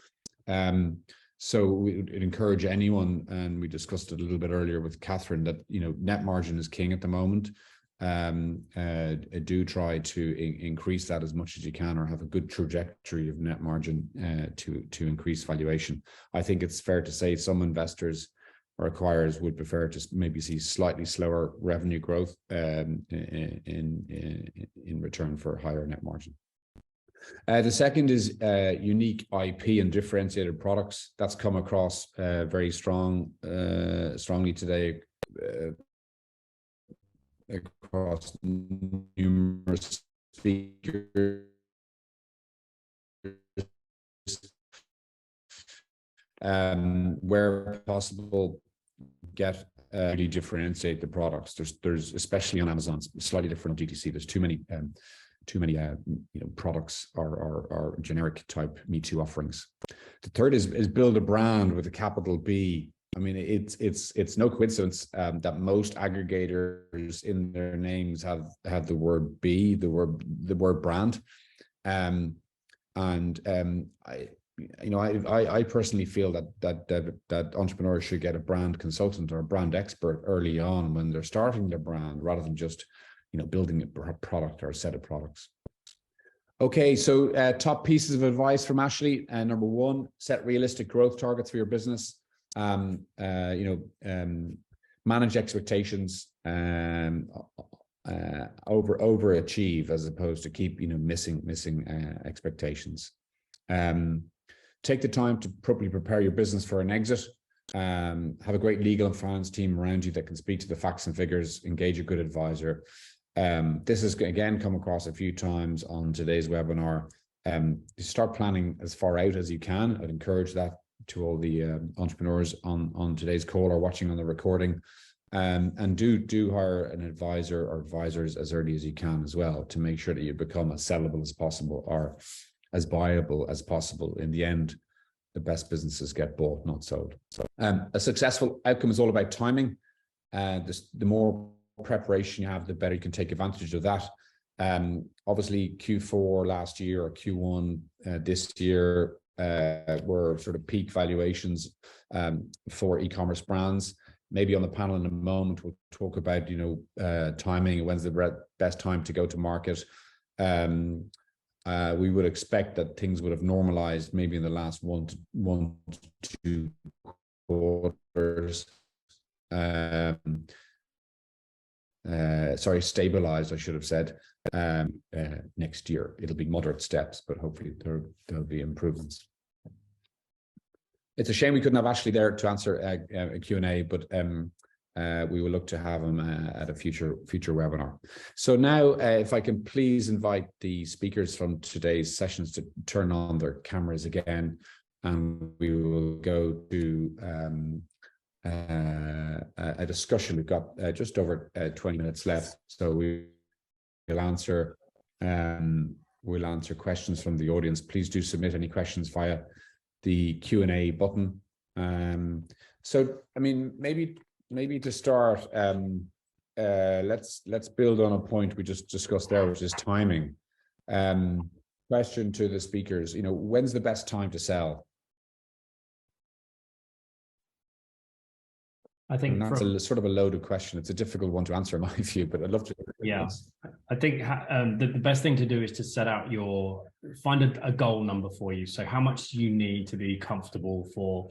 So we would encourage anyone, and we discussed it a little bit earlier with Katherine, that net margin is king at the moment. Do try to increase that as much as you can, or have a good trajectory of net margin to increase valuation. I think it's fair to say some investors or acquirers would prefer to maybe see slightly slower revenue growth in return for higher net margin. The second is unique IP and differentiated products. That's come across very strongly today across numerous speakers. Where possible, get really differentiate the products. There's especially on Amazon, slightly different DTC. There's too many products or generic type Me Too offerings. The third is build a brand with a capital B. I mean, it's no coincidence that most aggregators in their names have the word B, the word brand, I personally feel that entrepreneurs should get a brand consultant or a brand expert early on when they're starting their brand, rather than just building a product or a set of products. Okay, so top pieces of advice from Ashley. Number 1, set realistic growth targets for your business. Manage expectations, overachieve as opposed to keep missing expectations. Take the time to properly prepare your business for an exit. Have a great legal and finance team around you that can speak to the facts and figures. Engage a good advisor. This has again come across a few times on today's webinar. Start planning as far out as you can. I'd encourage that to all the entrepreneurs on today's call or watching on the recording. And do hire an advisor or advisors as early as you can as well, to make sure that you become as sellable as possible or as viable as possible. In the end, the best businesses get bought, not sold. So a successful outcome is all about timing. The more preparation you have, the better you can take advantage of that. Obviously Q4 last year or Q1 this year were sort of peak valuations for e-commerce brands. Maybe on the panel in a moment we'll talk about timing, when's the best time to go to market. We would expect that things would have normalized maybe in the last one to two quarters. Stabilized, I should have said. Next year it'll be moderate steps, but hopefully there'll be improvements. It's a shame we couldn't have Ashley there to answer a Q&A, but we will look to have him at a future webinar. So now, if I can please invite the speakers from today's sessions to turn on their cameras again, and we will go to a discussion. We've got just over 20 minutes left, so we'll answer questions from the audience. Please do submit any questions via the Q&A button. So, I mean, maybe to start, let's build on a point we just discussed there, which is timing. Question to the speakers, you know, when's the best time to sell? I think and that's a sort of a loaded question. It's a difficult one to answer in my view, but I'd love to. Yeah, I think the best thing to do is to set out find a goal number for you. So how much do you need to be comfortable for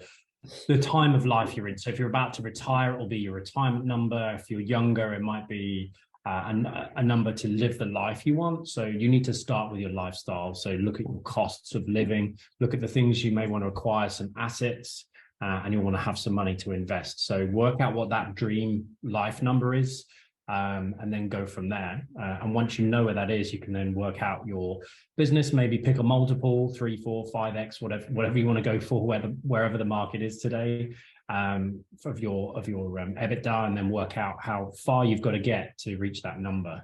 the time of life you're in? So if you're about to retire, it will be your retirement number. If you're younger, it might be a number to live the life you want. So you need to start with your lifestyle. So look at your costs of living, look at the things you may want to acquire, some assets, and you'll want to have some money to invest. So work out what that dream life number is, and then go from there. And once you know where that is, you can then work out your business, maybe pick a multiple, 3, 4, 5x, whatever you want to go for, wherever the market is today, of your EBITDA, and then work out how far you've got to get to reach that number.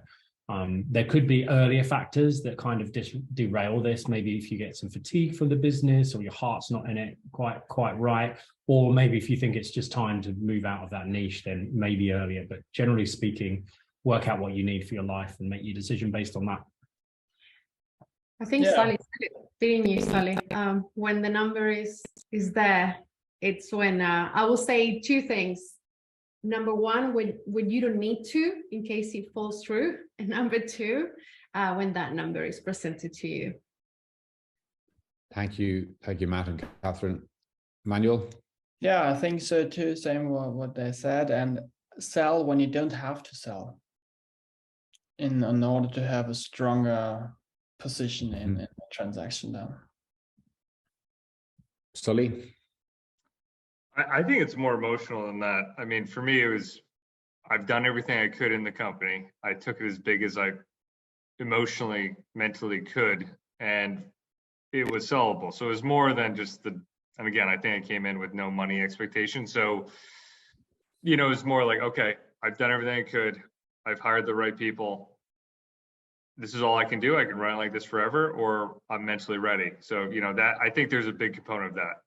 There could be earlier factors that kind of derail this. Maybe if you get some fatigue from the business, or your heart's not in it quite right, or maybe if you think it's just time to move out of that niche, then maybe earlier. But generally speaking, work out what you need for your life and make your decision based on that. I think Sully, Sully, when the number is there, it's when I will say 2 things. Number 1, when you don't need to, in case it falls through. And number 2, when that number is presented to you. Thank you, Matt and Katherine. Manuel? Yeah, I think so too. Same what they said, and sell when you don't have to sell, in order to have a stronger position in the transaction now. Sully? I think it's more emotional than that. I mean, for me, it was, I've done everything I could in the company. I took it as big as I emotionally, mentally could, and it was sellable. So it was more than just and again, I think I came in with no money expectation. So, you know, it's more like, okay, I've done everything I could. I've hired the right people. This is all I can do. I can run it like this forever, or I'm mentally ready. So, you know, that I think there's a big component of that.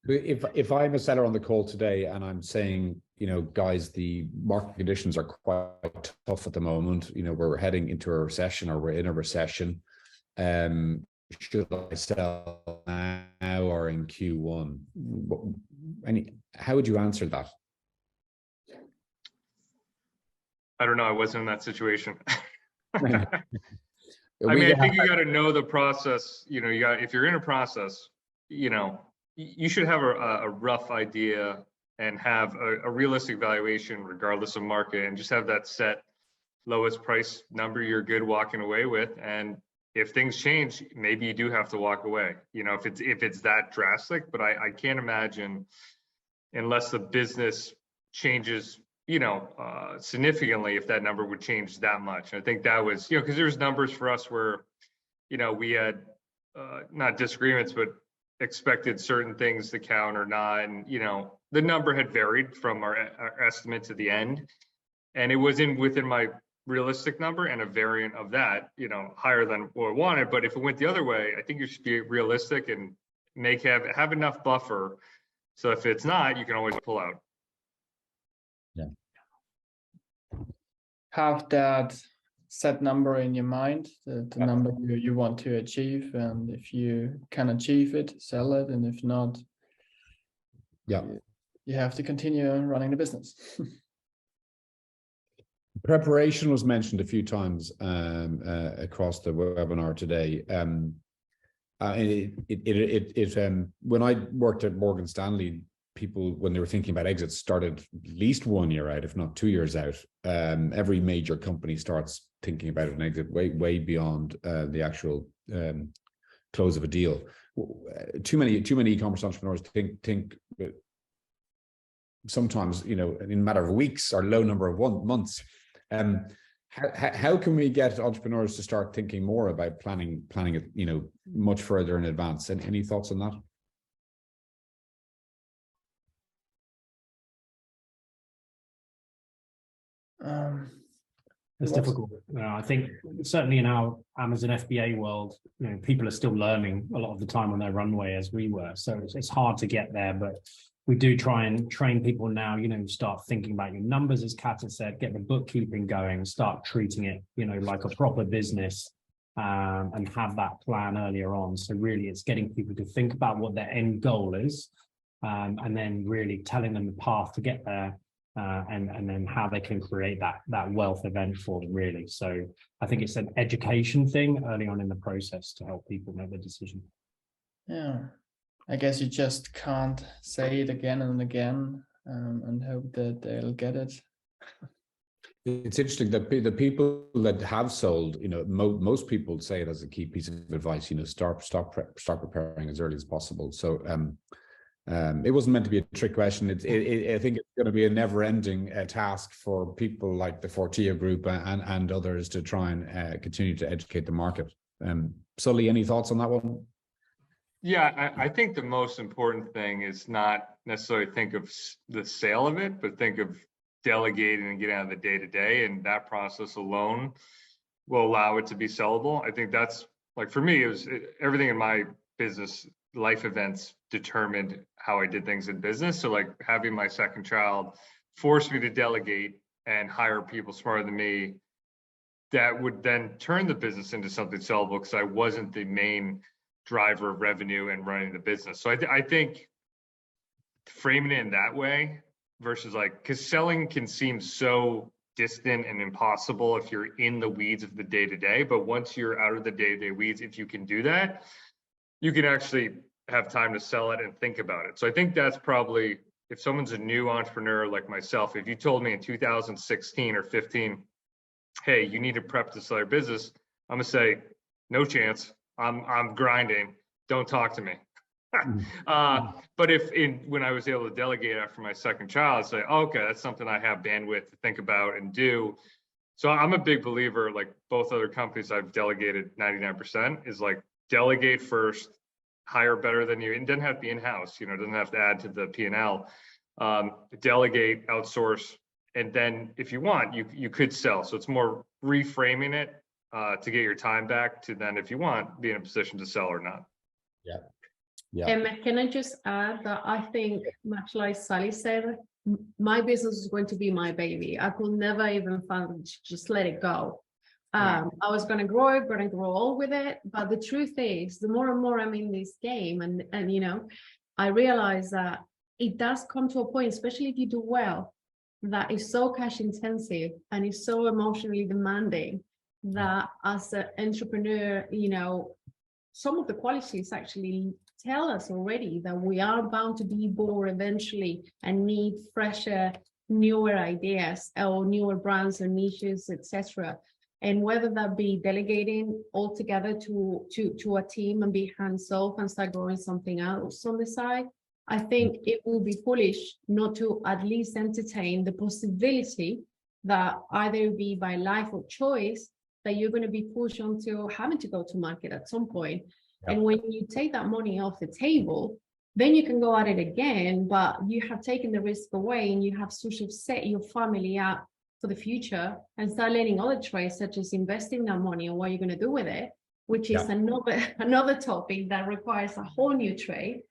If I'm a seller on the call today and I'm saying, you know, guys, the market conditions are quite tough at the moment, you know, we're heading into a recession, or we're in a recession, should I sell now or in Q1? How would you answer that? I don't know. I wasn't in that situation. I mean, I think you got to know the process. You know, if you're in a process, you know, you should have a rough idea and have a realistic valuation regardless of market, and just have that set lowest price number you're good walking away with. And if things change, maybe you do have to walk away, you know, if it's that drastic. But I can't imagine, unless the business changes, you know, significantly, if that number would change that much. I think that was, you know, because there's numbers for us where, you know, we had not disagreements, but expected certain things to count or not. And, you know, the number had varied from our estimate to the end. And it was within my realistic number, and a variant of that, you know, higher than what I wanted. But if it went the other way, I think you should be realistic and have enough buffer. So if it's not, you can always pull out. Yeah. Have that set number in your mind, the number you want to achieve, and if you can achieve it, sell it, and if not, you have to continue running the business. Preparation was mentioned a few times across the webinar today. When I worked at Morgan Stanley, people, when they were thinking about exits, started at least 1 year out, if not 2 years out. Every major company starts thinking about an exit way beyond the actual close of a deal. too many e-commerce entrepreneurs think that sometimes, in a matter of weeks or low number of months. How can we get entrepreneurs to start thinking more about planning it, much further in advance? Any thoughts on that? It's difficult. I think certainly in our Amazon FBA world, people are still learning a lot of the time on their runway as we were. So it's hard to get there, but we do try and train people now, start thinking about your numbers, as Katherine said, get the bookkeeping going, start treating it, like a proper business, and have that plan earlier on. So really it's getting people to think about what their end goal is, and then really telling them the path to get there. And then how they can create that wealth event for them, really. So I think it's an education thing early on in the process to help people make the decision. Yeah, I guess you just can't say it again and again, and hope that they'll get it. It's interesting that the people that have sold, most people say it as a key piece of advice, start preparing as early as possible. So it wasn't meant to be a trick question. I think it's going to be a never-ending task for people like the Fortia group and others to try and continue to educate the market. Sully, any thoughts on that one? Yeah, I think the most important thing is not necessarily think of the sale of it, but think of delegating and getting out of the day-to-day, and that process alone will allow it to be sellable. I think that's, like, for me, everything in my business life events determined how I did things in business. So like having my second child forced me to delegate and hire people smarter than me that would then turn the business into something sellable, because I wasn't the main driver of revenue and running the business. So I think framing it in that way versus because selling can seem so distant and impossible if you're in the weeds of the day-to-day, but once you're out of the day-to-day weeds, if you can do that, you can actually have time to sell it and think about it. So I think that's probably, if someone's a new entrepreneur like myself, if you told me in 2016 or 15, hey, you need to prep to sell your business, I'm gonna say, no chance. I'm grinding. Don't talk to me. But when I was able to delegate after my second child, I'd say, oh, okay, that's something I have bandwidth to think about and do. So I'm a big believer, like both other companies I've delegated 99%, is like delegate first, hire better than you. It doesn't have to be in-house, it doesn't have to add to the P&L. Delegate, outsource, and then if you want, you could sell. So it's more reframing it to get your time back to then, if you want, be in a position to sell or not. Yeah. Emmett, can I just add that I think, much like Sully said, my business is going to be my baby. I could never even just let it go. I was going to grow old with it. But the truth is, the more and more I'm in this game, and I realize that it does come to a point, especially if you do well, that is so cash intensive and is so emotionally demanding that as an entrepreneur, some of the qualities actually tell us already that we are bound to be bored eventually and need fresher, newer ideas or newer brands or niches, etc. And whether that be delegating altogether to a team and be hands-off and start growing something else on the side, I think it will be foolish not to at least entertain the possibility that either be by life or choice that you're going to be pushed onto having to go to market at some point. Yeah. And when you take that money off the table, then you can go at it again, but you have taken the risk away and you have sort of set your family up for the future and start learning other trades, such as investing that money and what you're going to do with it, which is another topic that requires a whole new trade.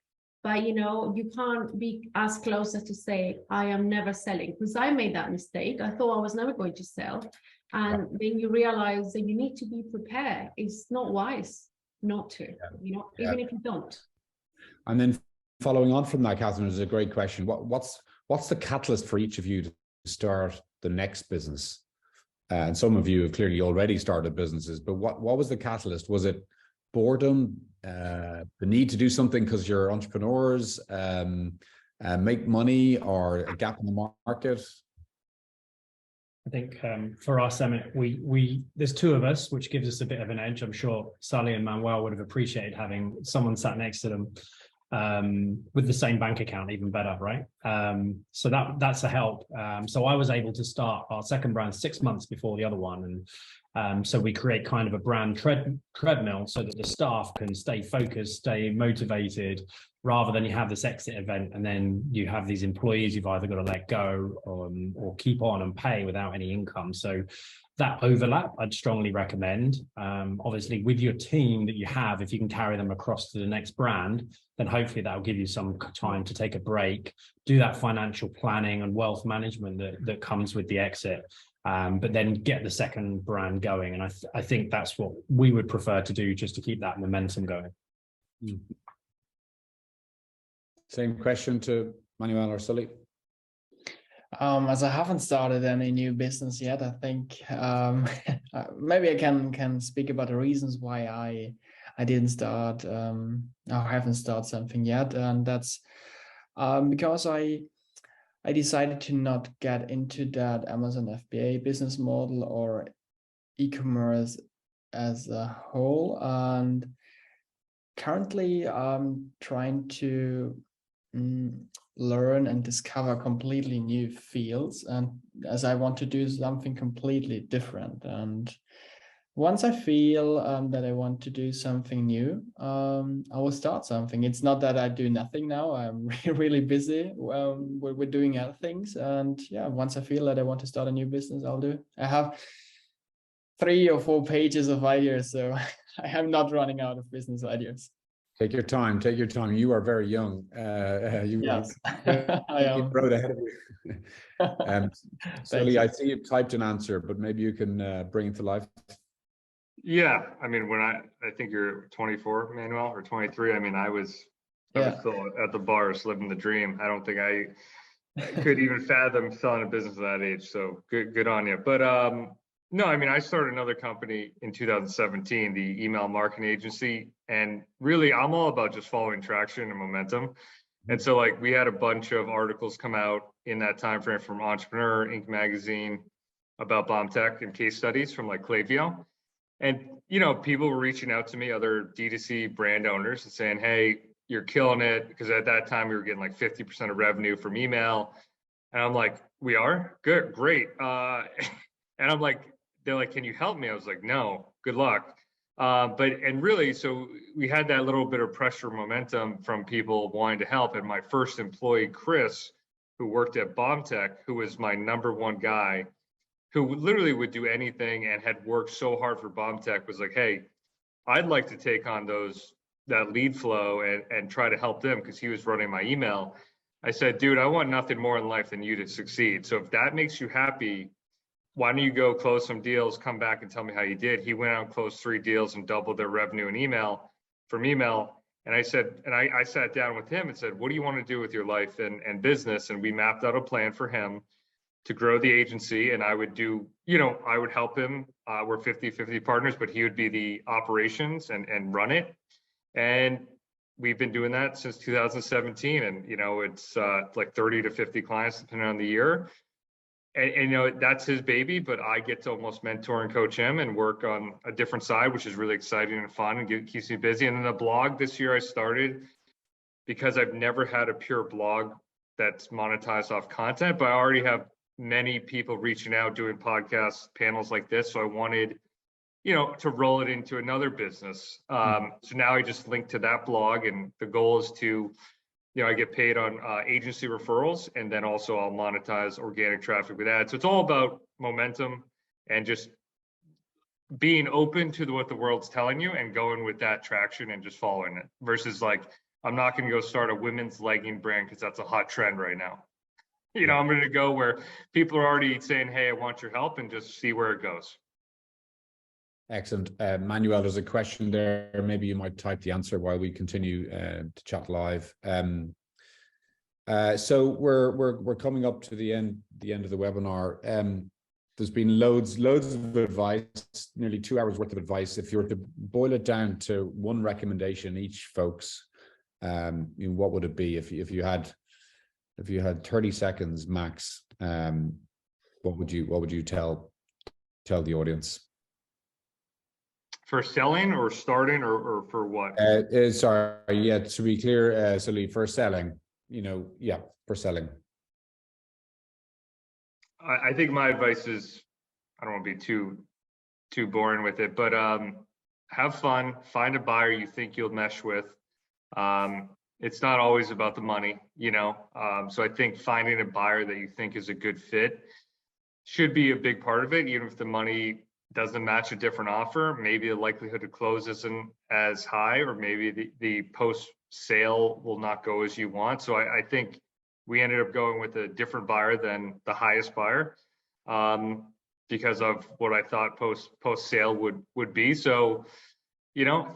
But you can't be as close as to say, I am never selling, because I made that mistake. I thought I was never going to sell. And then you realize that you need to be prepared. It's not wise not to, even if you don't. And then following on from that, Katherine, is a great question. What's the catalyst for each of you to start the next business? And some of you have clearly already started businesses, but what was the catalyst? Was it boredom, the need to do something because you're entrepreneurs, make money, or a gap in the market? I think for us, Emmett, there's two of us, which gives us a bit of an edge. I'm sure Sully and Manuel would have appreciated having someone sat next to them with the same bank account, even better, right? So that's a help. So I was able to start our second brand 6 months before the other one, and so we create kind of a brand treadmill so that the staff can stay focused, stay motivated, rather than you have this exit event and then you have these employees you've either got to let go or keep on and pay without any income. So that overlap, I'd strongly recommend. Obviously, with your team that you have, if you can carry them across to the next brand, then hopefully that'll give you some time to take a break, do that financial planning and wealth management that comes with the exit, but then get the second brand going. And I think that's what we would prefer to do, just to keep that momentum going. Same question to Manuel or Sully. As I haven't started any new business yet, I think maybe I can speak about the reasons why I didn't start or haven't started something yet, and that's because I decided to not get into that Amazon FBA business model or e-commerce as a whole, and currently I'm trying to learn and discover completely new fields, and as I want to do something completely different. And once I feel that I want to do something new, I will start something. It's not that I do nothing now. I'm really busy. We're doing other things, and yeah, once I feel that I want to start a new business, I'll do. I have 3 or 4 pages of ideas, so I am not running out of business ideas. Take your time. Take your time. You are very young. Yes, I am. Keep road ahead of you. Sully, I see you typed an answer, but maybe you can bring it to life. Yeah, I mean, when I think you're 24, Manuel, or 23. I mean, I was still at the bars, living the dream. I don't think I could even fathom selling a business at that age. So good on you. But no, I mean, I started another company in 2017, the email marketing agency. And really, I'm all about just following traction and momentum. And so like we had a bunch of articles come out in that time frame from Entrepreneur, Inc. magazine about Bombtech and case studies from like Klaviyo. And, you know, people were reaching out to me, other D2C brand owners, and saying, hey, you're killing it. Because at that time we were getting like 50% of revenue from email. And I'm like, we are? Good, great. And I'm like, they're like, can you help me? I was like, no, good luck. And really, so we had that little bit of pressure momentum from people wanting to help. And my first employee, Chris, who worked at Bombtech, who was my #1 guy, who literally would do anything and had worked so hard for Bombtech, was like, hey, I'd like to take on that lead flow and try to help them, because he was running my email. I said, dude, I want nothing more in life than you to succeed. So if that makes you happy, why don't you go close some deals, come back and tell me how you did. He went out and closed 3 deals and doubled their revenue in email. And I said, and I sat down with him and said, what do you want to do with your life and business? And we mapped out a plan for him to grow the agency. And I would do, I would help him. We're 50-50 partners, but he would be the operations and run it. And we've been doing that since 2017. And, it's like 30 to 50 clients, depending on the year. And that's his baby, but I get to almost mentor and coach him and work on a different side, which is really exciting and fun and keeps me busy. And then the blog this year I started because I've never had a pure blog that's monetized off content, but I already have many people reaching out, doing podcasts, panels like this. So I wanted, to roll it into another business. So now I just link to that blog, and the goal is to, I get paid on agency referrals, and then also I'll monetize organic traffic with ads. So it's all about momentum and just being open to what the world's telling you and going with that traction and just following it, versus like, I'm not going to go start a women's legging brand because that's a hot trend right now. I'm going to go where people are already saying, hey, I want your help, and just see where it goes. Excellent. Manuel, there's a question there. Maybe you might type the answer while we continue to chat live. So we're coming up to the end of the webinar. There's been loads of advice, nearly 2 hours worth of advice. If you were to boil it down to one recommendation each, folks, what would it be if you had 30 seconds max? What what would you tell the audience? For selling or starting or for what? Sorry, yeah, to be clear, Sully, for selling, yeah, for selling. I think my advice is, I don't want to be too boring with it, but have fun, find a buyer you think you'll mesh with. It's not always about the money, so I think finding a buyer that you think is a good fit should be a big part of it. Even if the money doesn't match a different offer, maybe the likelihood to close isn't as high, or maybe the post sale will not go as you want. So I think we ended up going with a different buyer than the highest buyer, because of what I thought post sale would be. So,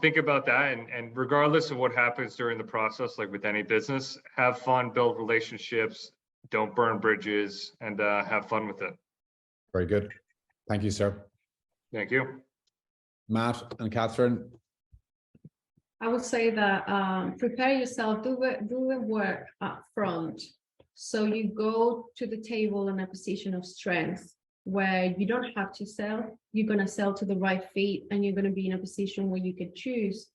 think about that, and regardless of what happens during the process, like with any business, have fun, build relationships, don't burn bridges, and have fun with it. Very good. Thank you, sir. Thank you. Matt and Katherine. I would say that prepare yourself, do the work up front, so you go to the table in a position of strength where you don't have to sell. You're going to sell to the right fit, and you're going to be in a position where you can choose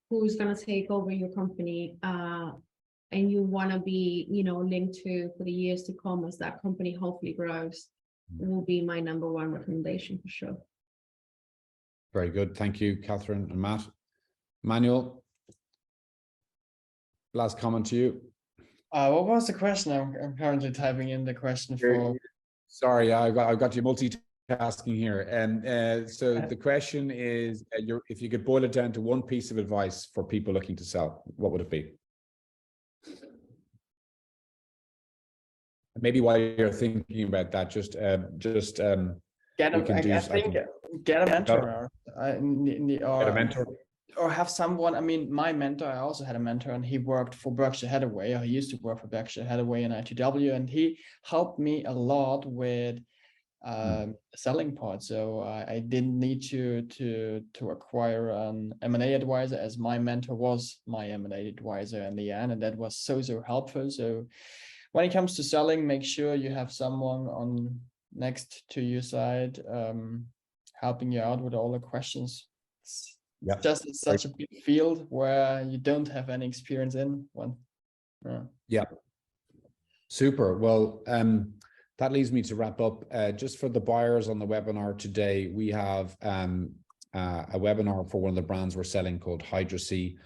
who's going to take over your company, and you want to be linked to for the years to come as that company hopefully grows. Will be my number one recommendation for sure. Very good. Thank you, Katherine and Matt. Manuel, last comment to you. What was the question? I'm currently typing in the question for. Sorry, I've got you multitasking here. And so the question is, if you could boil it down to one piece of advice for people looking to sell, what would it be? Maybe while you're thinking about that, get a mentor, get a mentor, or have someone. I mean, my mentor, I also had a mentor, and he worked for Berkshire Hathaway, or he used to work for Berkshire Hathaway in ITW, and he helped me a lot with selling part. So I didn't need to acquire an M&A advisor, as my mentor was my M&A advisor in the end, and that was so helpful. So when it comes to selling, make sure you have someone on next to your side, helping you out with all the questions. Yeah, it's such a big field where you don't have any experience in one. Yeah. Super. Well, that leads me to wrap up. Just for the buyers on the webinar today, we have a webinar for one of the brands we're selling called Hydracy.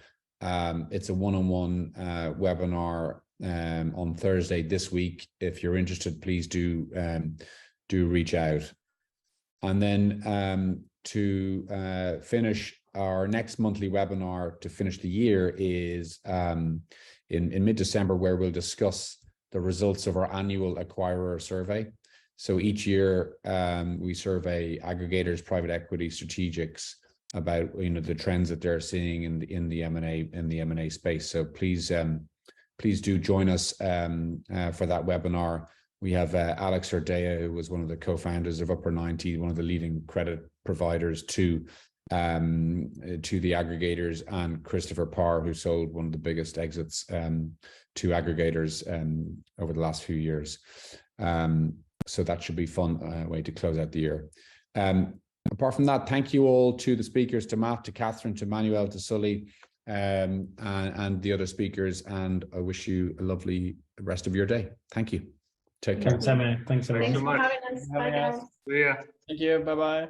It's a one-on-one webinar on Thursday this week. If you're interested, please do reach out. And then to finish, our next monthly webinar to finish the year is in mid-December, where we'll discuss the results of our annual acquirer survey. So each year we survey aggregators, private equity, strategics about the trends that they're seeing in the M&A space. So please do join us for that webinar. We have Alex Erdea, who was one of the co-founders of Upper 90, one of the leading credit providers to the aggregators, and Christopher Parr, who sold one of the biggest exits to aggregators over the last few years. So that should be fun way to close out the year. Apart from that, thank you all to the speakers, to Matt, to Katherine, to Manuel, to Sully, and the other speakers, and I wish you a lovely rest of your day. Thank you. Take care. Thanks, Emmett. Thanks, everyone. Thanks for having us. Bye, guys. Yeah. Thank you. Bye-bye.